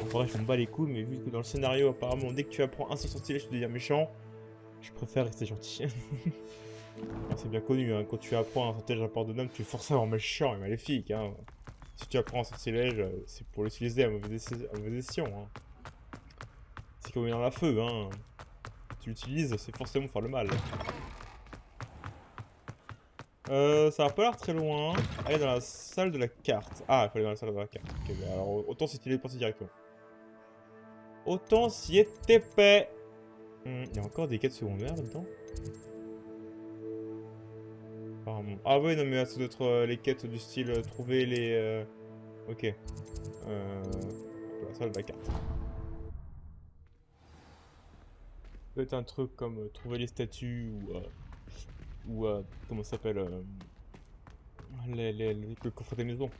En vrai, je m'en bats les couilles, mais vu que dans le scénario, apparemment, dès que tu apprends un seul sortilège, tu deviens méchant, je préfère rester gentil. C'est bien connu, hein, quand tu apprends un sortilège impardonnable, tu es forcément méchant et maléfique. Hein. Si tu apprends un sortilège, c'est pour l'utiliser à mauvais escient. Hein. C'est comme dans la feu, hein. Si tu l'utilises, c'est forcément faire le mal. Ça a pas l'air très loin. Aller dans la salle de la carte. Ah, il faut aller dans la salle de la carte. Ok, bah alors autant s'y téléporter directement. Autant s'y est épais. Il y a encore des quêtes secondaires là-dedans. Apparemment. Ah oui, non mais ça doit être les quêtes du style trouver les... Ok. La salle de la carte. Peut-être un truc comme trouver les statues ou comment ça s'appelle le coffre des maisons.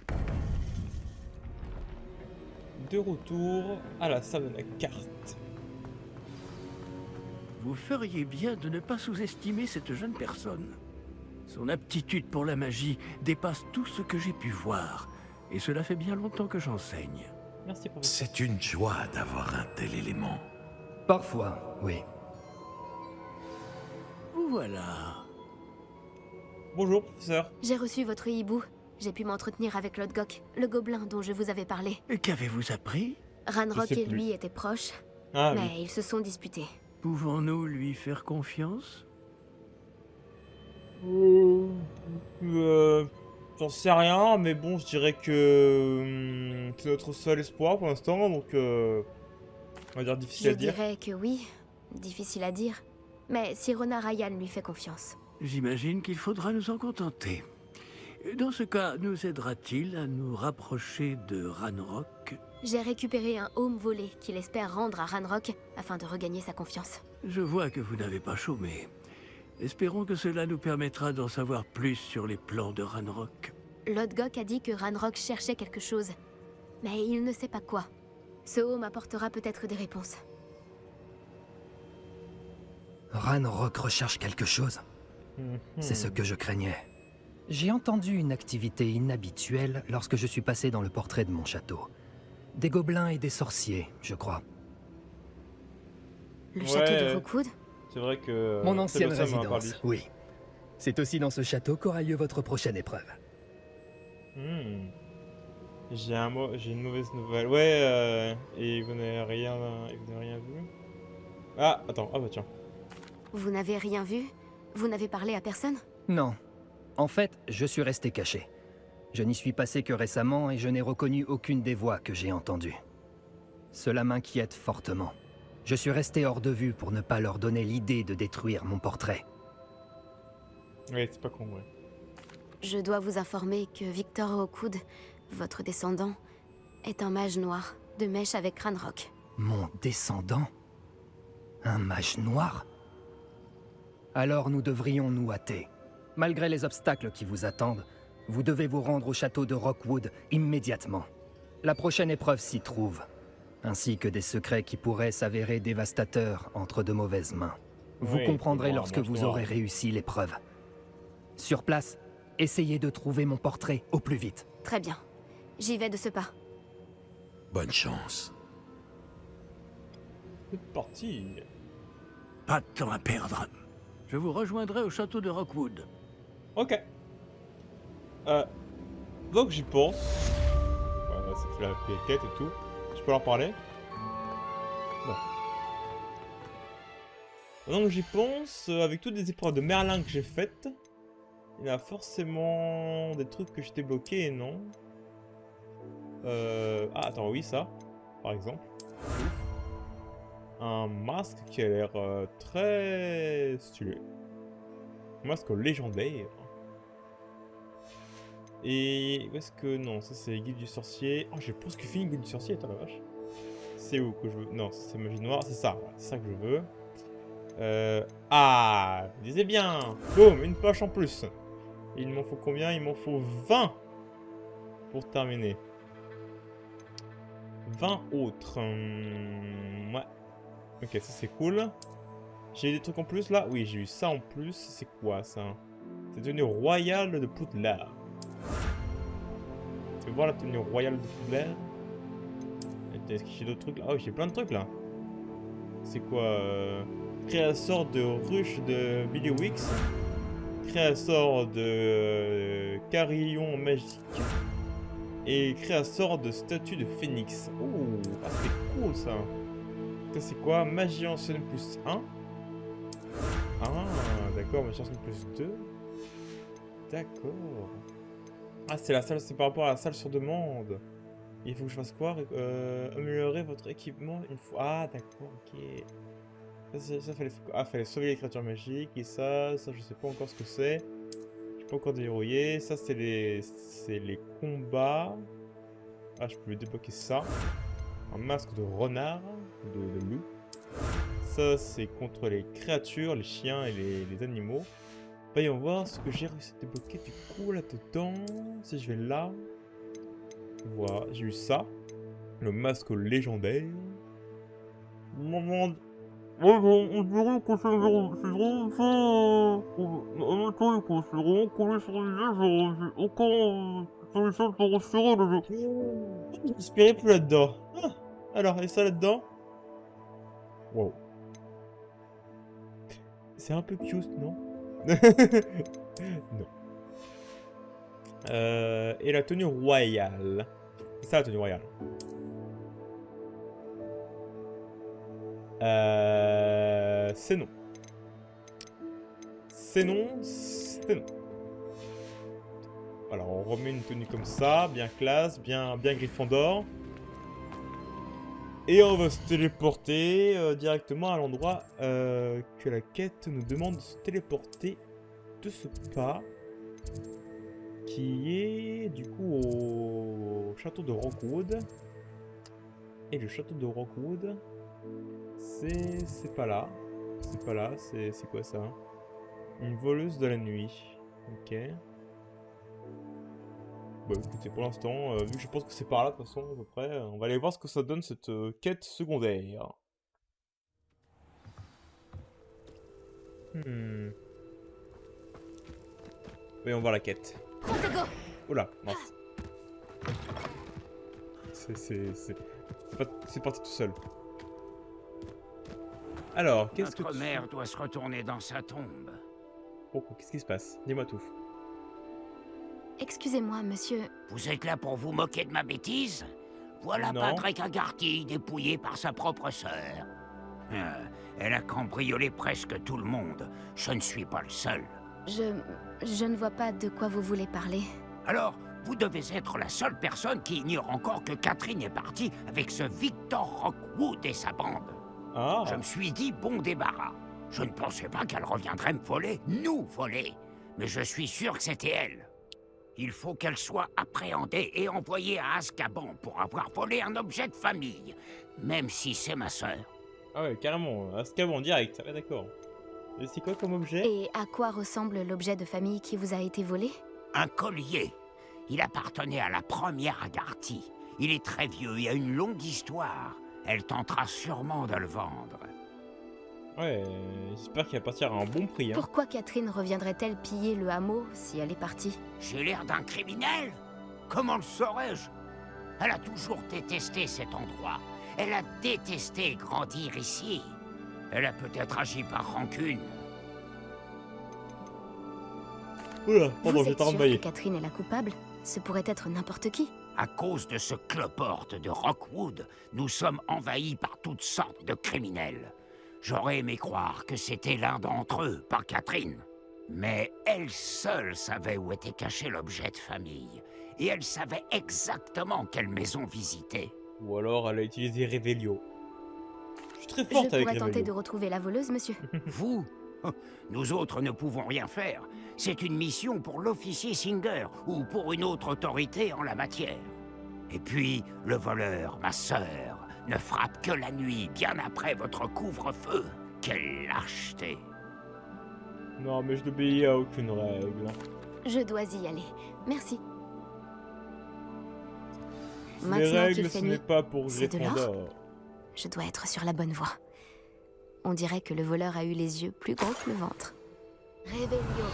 De retour à la salle de la carte. Vous feriez bien de ne pas sous-estimer cette jeune personne. Son aptitude pour la magie dépasse tout ce que j'ai pu voir, et cela fait bien longtemps que j'enseigne. Merci professeur. C'est une joie d'avoir un tel élément. Parfois, oui. Voilà. Bonjour professeur. J'ai reçu votre hibou. J'ai pu m'entretenir avec Lodgok, le gobelin dont je vous avais parlé. Et qu'avez-vous appris? Ranrock sais et plus. lui étaient proches, Ah mais oui. ils se sont disputés. Pouvons-nous lui faire confiance? J'en sais rien, mais bon, je dirais que c'est notre seul espoir pour l'instant, donc on va dire difficile Je à dire. dirais que oui, difficile à dire. Mais Sirona Ryan lui fait confiance. J'imagine qu'il faudra nous en contenter. Dans ce cas, nous aidera-t-il à nous rapprocher de Ranrock? J'ai récupéré un home volé qu'il espère rendre à Ranrock afin de regagner sa confiance. Je vois que vous n'avez pas chômé. Espérons que cela nous permettra d'en savoir plus sur les plans de Ranrock. Lodgok a dit que Ranrock cherchait quelque chose, mais il ne sait pas quoi. Ce home apportera peut-être des réponses. Ranrock recherche quelque chose. C'est ce que je craignais. J'ai entendu une activité inhabituelle lorsque je suis passé dans le portrait de mon château. Des gobelins et des sorciers, je crois. Le Ouais. château de Rookwood? C'est vrai que... Mon ancienne Sébastien m'en a résidence, oui. C'est aussi dans ce château qu'aura lieu votre prochaine épreuve. parlé. J'ai une mauvaise nouvelle. Ouais, et vous n'avez rien vu. Ah, attends, ah bah tiens. Vous n'avez rien vu? Vous n'avez parlé à personne? Non. En fait, je suis resté caché. Je n'y suis passé que récemment et je n'ai reconnu aucune des voix que j'ai entendues. Cela m'inquiète fortement. Je suis resté hors de vue pour ne pas leur donner l'idée de détruire mon portrait. Ouais, c'est pas con, ouais. Je dois vous informer que Victor Rookwood, votre descendant, est un mage noir, de mèche avec Ranrock. Mon descendant? Un mage noir? Alors nous devrions nous hâter. Malgré les obstacles qui vous attendent, vous devez vous rendre au château de Rookwood immédiatement. La prochaine épreuve s'y trouve, ainsi que des secrets qui pourraient s'avérer dévastateurs entre de mauvaises mains. Vous Oui, comprendrez c'est lorsque noir, vous noir. aurez réussi l'épreuve. Sur place, essayez de trouver mon portrait au plus vite. Très bien. J'y vais de ce pas. Bonne chance. C'est parti. Pas de temps à perdre. Je vous rejoindrai au château de Rockwood. Ok. Donc j'y pense. Voilà, ça fait la quête et tout. Je peux leur parler? Non. Donc j'y pense, avec toutes les épreuves de Merlin que j'ai faites, il y a forcément des trucs que j'ai débloqués, non? Ah, attends, oui, ça, par exemple. Un masque qui a l'air très stylé. Un masque légendaire. Et où est-ce que... Non, ça c'est Guide du Sorcier. Oh, j'ai presque fini Guide du Sorcier, attends la vache. C'est où que je veux... Non, c'est Magie Noire, c'est ça. C'est ça que je veux. Ah, je disais bien. Boum, une poche en plus. Il m'en faut combien? Il m'en faut 20 pour terminer. 20 autres. Ouais. Ok, ça c'est cool. J'ai des trucs en plus là? Oui, j'ai eu ça en plus. C'est quoi ça? C'est tenue royale de Poudlard. Tu veux voir la tenue royale de Poudlard? Est-ce que j'ai d'autres trucs là? Oh, j'ai plein de trucs là. C'est quoi créateur de ruche de Billy Wicks. Créateur de carillon magique. Et créateur de statue de phénix. Oh, ah, c'est cool ça. Ça c'est quoi? Magie ancienne plus 1. Ah, d'accord, magie ancienne plus 2. D'accord. Ah, c'est la salle, c'est par rapport à la salle sur demande. Il faut que je fasse quoi? Améliorer votre équipement une fois. Ah, d'accord, ok. Ça fallait sauver les créatures magiques. Et ça je sais pas encore ce que c'est. Je peux encore déverrouiller. Ça, c'est les combats. Ah, je peux débloquer ça. Un masque de renard, de loup. Ça, c'est contre les créatures, les chiens et les animaux. Voyons voir ce que j'ai réussi à débloquer du coup là-dedans. Si je vais là. Voilà, j'ai eu ça. Le masque légendaire. On dirait que c'est vraiment ça. C'est vraiment collé sur l'idée. J'ai aucun solution pour respirer le jeu. Je respirais plus là-dedans. Ah, alors, et ça là-dedans? Wow. C'est un peu cute, non? Non. Et la tenue royale. C'est ça la tenue royale. C'est non. C'est non, c'est non. Alors on remet une tenue comme ça, bien classe, bien Gryffondor. Et on va se téléporter directement à l'endroit que la quête nous demande de se téléporter de ce pas. Qui est du coup au château de Rockwood. Et le château de Rockwood, c'est pas là. C'est pas là, c'est quoi ça? Une voleuse de la nuit. Ok. Bon écoutez, pour l'instant, vu que je pense que c'est par là de toute façon à peu près, on va aller voir ce que ça donne cette quête secondaire. Voyons voir la quête. Oula, mince. C'est parti tout seul. Alors, qu'est-ce que Notre mère doit se retourner dans sa tombe. Pourquoi? Qu'est-ce qui se passe? Dis-moi tout. Excusez-moi, monsieur. Vous êtes là pour vous moquer de ma bêtise? Voilà Non. Patrick Haggerty, dépouillé par sa propre sœur. Elle a cambriolé presque tout le monde. Je ne suis pas le seul. Je ne vois pas de quoi vous voulez parler. Alors, vous devez être la seule personne qui ignore encore que Catherine est partie avec ce Victor Rockwood et sa bande. Ah. Je me suis dit bon débarras. Je ne pensais pas qu'elle reviendrait me voler, nous voler. Mais je suis sûr que c'était elle. Il faut qu'elle soit appréhendée et envoyée à Azkaban pour avoir volé un objet de famille, même si c'est ma sœur. Ah ouais, carrément, Azkaban direct, ouais d'accord. Et c'est quoi comme objet? Et à quoi ressemble l'objet de famille qui vous a été volé? Un collier. Il appartenait à la première Haggerty. Il est très vieux et a une longue histoire. Elle tentera sûrement de le vendre. Ouais, j'espère qu'il va partir à un bon prix. Hein. Pourquoi Catherine reviendrait-elle piller le hameau si elle est partie? J'ai l'air d'un criminel? Comment le saurais-je? Elle a toujours détesté cet endroit. Elle a détesté grandir ici. Elle a peut-être agi par rancune. Oula, Vous pardon, j'ai êtes sûr que travaillé. Catherine est la coupable? Ce pourrait être n'importe qui. À cause de ce cloporte de Rockwood, nous sommes envahis par toutes sortes de criminels. J'aurais aimé croire que c'était l'un d'entre eux, pas Catherine. Mais elle seule savait où était caché l'objet de famille. Et elle savait exactement quelle maison visiter. Ou alors elle a utilisé Revelio. Je suis très Je forte avec pourrais tenter de Revelio. retrouver la voleuse, monsieur. Vous? Nous autres ne pouvons rien faire. C'est une mission pour l'officier Singer ou pour une autre autorité en la matière. Et puis, le voleur, ma sœur, ne frappe que la nuit, bien après votre couvre-feu. Quelle lâcheté! Non, mais je n'obéis à aucune règle. Je dois y aller. Merci. Les Maintenant qu'il règles, fait ce nuit, n'est pas pour c'est de l'or. Gryffondor. je dois être sur la bonne voie. On dirait que le voleur a eu les yeux plus gros que le ventre. Revelio.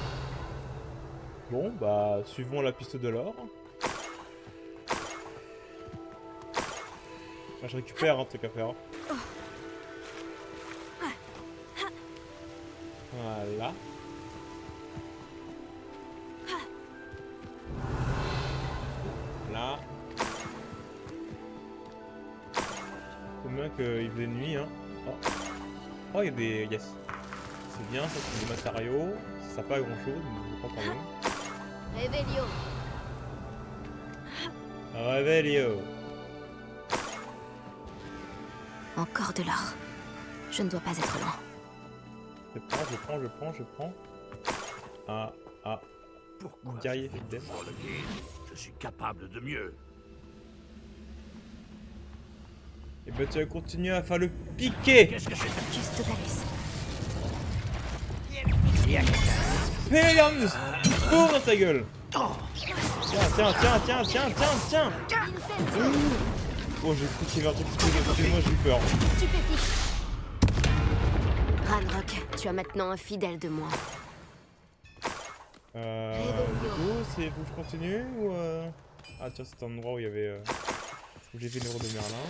Bon, bah, suivons la piste de l'or. Ah, je récupère un truc à faire. Voilà. Là. Combien qu'il faisait nuit, hein. Oh, oh, il y a des... Yes. C'est bien, ça c'est des matériaux. Ça sert pas à grand chose, mais je prends quand même. Revelio. Revelio. Encore de l'or. Je ne dois pas être loin. Je prends. Ah, ah. Pourquoi Guerrier je fais fidèle. toujours le guide? Je suis capable de mieux. Et bah tu vas continuer à faire le piquer. Qu'est-ce que c'est? Custotalus. Pelions. Boum dans ta gueule. Tiens. Oh, j'ai cru qu'il y avait un truc qui explosait, excusez-moi, j'ai eu peur. Stupéfixe. Ranrock, tu as maintenant un fidèle de moi. Du coup, c'est faut que je continue ou Ah tiens, c'est un endroit où il y avait... où j'ai fait l'euro de Merlin.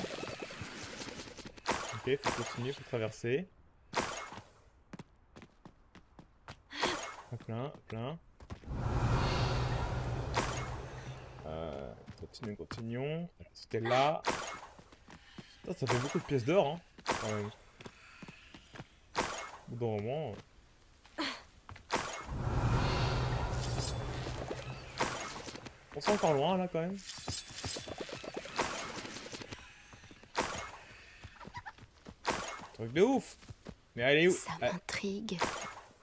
Ok, faut continuer, faut traverser. Plein. Continuons. C'était là. Ça fait beaucoup de pièces d'or, hein, quand même. Au bout d'un moment... On sent encore loin, là, quand même. Truc de ouf. Mais elle est où? Ça m'intrigue.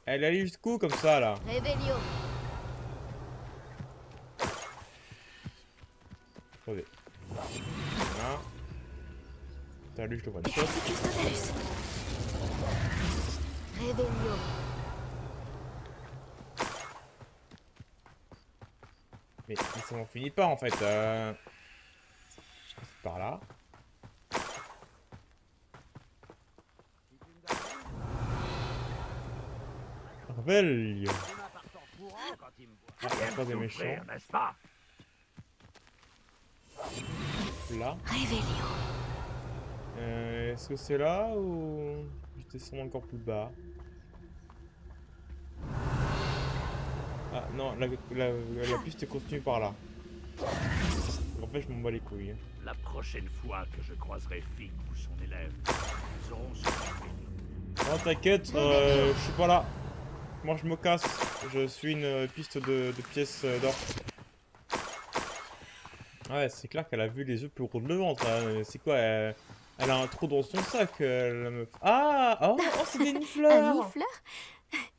Elle est allée jusqu'où, comme ça, là? Revelio. Attendez. Voilà. Putain, lui, je le vois de shot. Custotalus. Revelio. Mais ça n'en finit pas, en fait. C'est par là. Revelio. Ah, pas des méchants. N'est-ce pas? Là. Revelio. Est-ce que c'est là ou je descends encore plus bas? Ah non, la piste continue par là. En fait, je m'en bats les couilles. La prochaine fois que je croiserai Fig ou son élève, ils auront suivi. Non, t'inquiète, je suis pas là. Moi, je me casse. Je suis une piste de pièces d'or. Ouais, c'est clair qu'elle a vu les œufs plus gros de le ventre. Hein. C'est quoi elle a un trou dans son sac, la meuf. Ah oh, c'est des Un nifleurs. nifleur?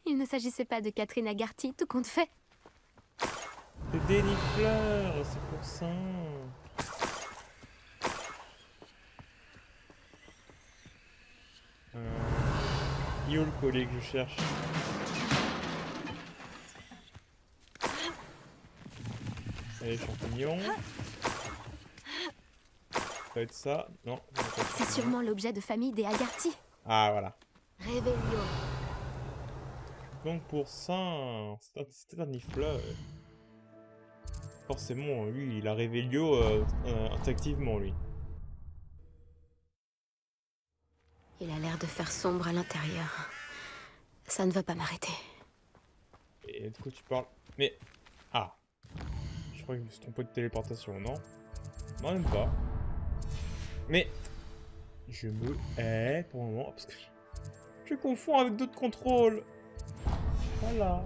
Il ne s'agissait pas de Catherine Agarty, tout compte fait. C'est des nifleurs, c'est pour ça. Yo le collier que je cherche. Allez, champignon. Ça va être ça. Non. C'est sûrement l'objet de famille des Agarty. Ah, voilà. Revelio. Donc pour ça, c'était un nifleur. Forcément, lui, il a Revelio instinctivement, lui. Il a l'air de faire sombre à l'intérieur. Ça ne va pas m'arrêter. Et de quoi tu parles? Mais... Ah. Je crois que je me suis trompé de téléportation, non? Non, même pas. Mais... Je me hais pour le moment, parce que... Je confonds avec d'autres contrôles. Voilà.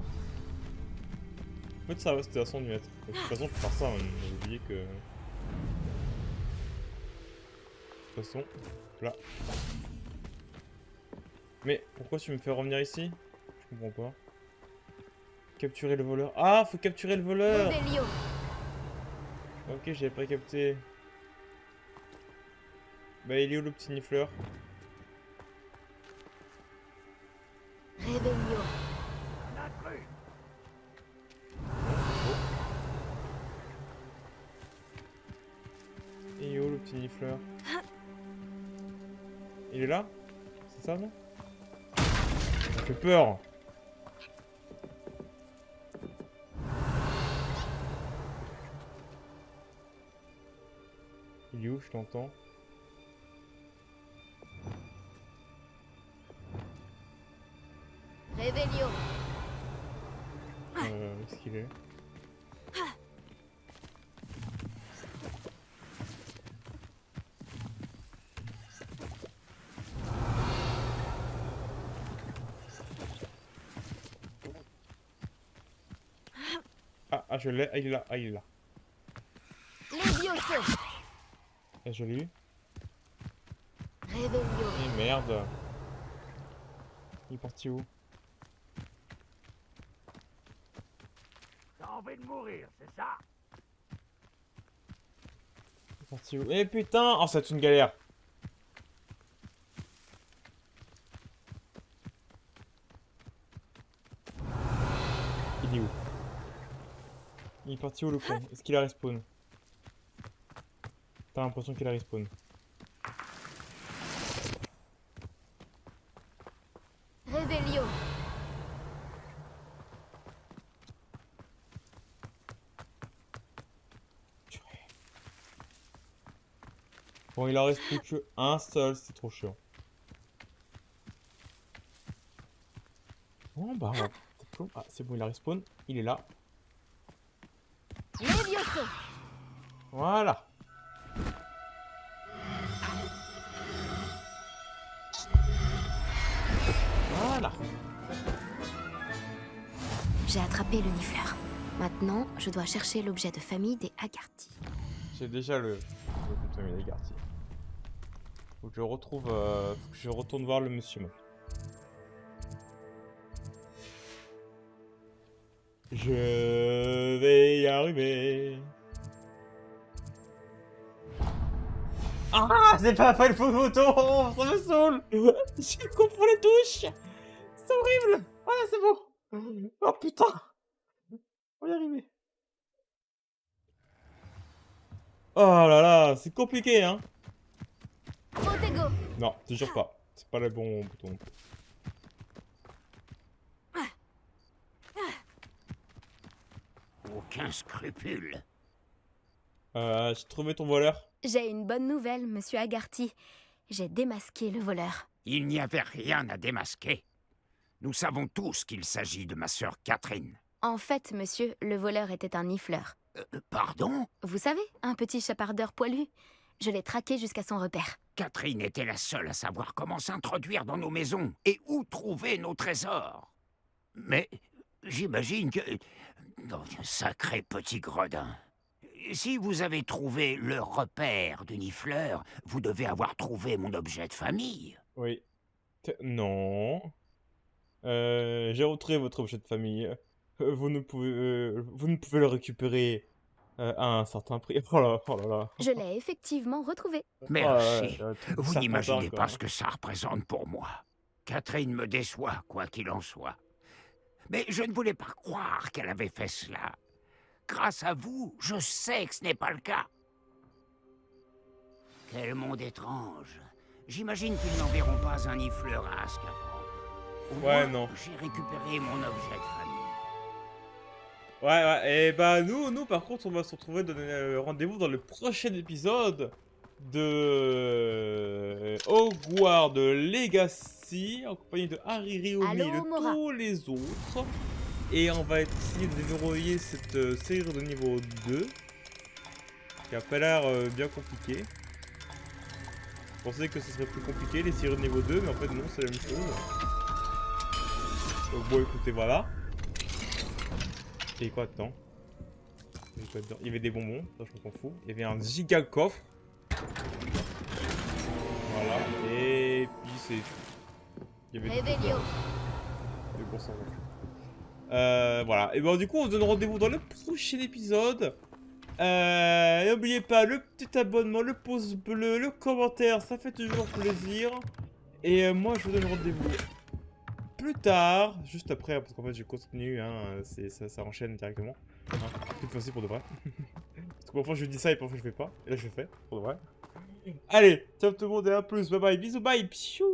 En fait, ça va, c'était à 100 mètres. De toute façon, pour faire ça, j'ai oublié que... De toute façon, là. Mais pourquoi tu me fais revenir ici? Je comprends pas. Capturer le voleur. Ah, faut capturer le voleur! Revelio. Ok, j'avais pas capté. Bah, il est où le petit nifleur? Revelio. Il est où le petit nifleur? Il est là? C'est ça, non? Ça fait peur! Il est où? Je t'entends. Revelio. Où est-ce qu'il est? Ah, je l'ai. Ah, il est là. Ah, il est là. Levioso. Ah, je l'ai eu. Revelio. Eh merde. Il est parti où? T'as envie de mourir, c'est ça? Il est parti où? Eh putain! Oh, c'est une galère. Il est où? Il est parti où le con? Est-ce qu'il a respawn? T'as l'impression qu'il a respawn. Revelio. Bon, il en reste plus qu'un seul, c'est trop chiant. Bon, bah, on va- ah, c'est bon, il a respawn. Il est là. Levioso. Voilà. Voilà. J'ai attrapé le nifleur. Maintenant, je dois chercher l'objet de famille des Agarty. J'ai déjà le putain, mais les quartiers. Faut que je retrouve. Faut que je retourne voir le monsieur. Moi. Je vais y arriver. Ah, c'est pas fait le faux bouton, ça me saoule. J'ai compris les touches. C'est horrible. Voilà, c'est bon. Oh putain. On va y arriver. Oh là là, c'est compliqué, hein. Protego. Non, toujours pas. C'est pas le bon bouton. Aucun scrupule. J'ai trouvé ton voleur. J'ai une bonne nouvelle, monsieur Agarty. J'ai démasqué le voleur. Il n'y avait rien à démasquer. Nous savons tous qu'il s'agit de ma sœur Catherine. En fait, monsieur, le voleur était un nifleur. Pardon? Vous savez, un petit chapardeur poilu. Je l'ai traqué jusqu'à son repère. Catherine était la seule à savoir comment s'introduire dans nos maisons et où trouver nos trésors. Mais j'imagine que... Oh, sacré petit gredin. Si vous avez trouvé le repère du nifleur, vous devez avoir trouvé mon objet de famille. Oui. Non. J'ai retrouvé votre objet de famille. Vous ne pouvez le récupérer à un certain prix. Oh là là. Je l'ai effectivement retrouvé. Merci. Vous Serpentard, n'imaginez quoi. pas ce que ça représente pour moi. Catherine me déçoit, quoi qu'il en soit. Mais je ne voulais pas croire qu'elle avait fait cela. Grâce à vous, je sais que ce n'est pas le cas. Quel monde étrange. J'imagine qu'ils n'enverront pas un nifleur à Azkaban. Au Ouais, moins, non. j'ai récupéré mon objet de famille. Ouais. Et bah nous par contre, on va se retrouver, donner rendez-vous dans le prochain épisode de Hogwarts Legacy en compagnie de Harry, Riomi et Allô, de Mora. tous les autres. Et on va essayer de déverrouiller cette série de niveau 2 qui a pas l'air bien compliqué. Je pensais que ce serait plus compliqué les séries de niveau 2, mais en fait non, c'est la même chose. Donc bon, écoutez, voilà. Et quoi dedans? Il y avait des bonbons, ça je m'en fous. Il y avait un giga coffre. Voilà, et puis c'est... Il y avait Réveillon. des bons sens. Voilà, et ben du coup on se donne rendez-vous dans le prochain épisode. N'oubliez pas le petit abonnement, le pouce bleu, le commentaire, ça fait toujours plaisir. Et moi je vous donne rendez-vous plus tard, juste après, parce qu'en fait je continue, hein, ça enchaîne directement. Hein, cette fois-ci pour de vrai. Parce que parfois je dis ça et parfois je fais pas. Et là je le fais, pour de vrai. Allez, ciao tout le monde et à plus, bye bye, bisous, bye, pfiou.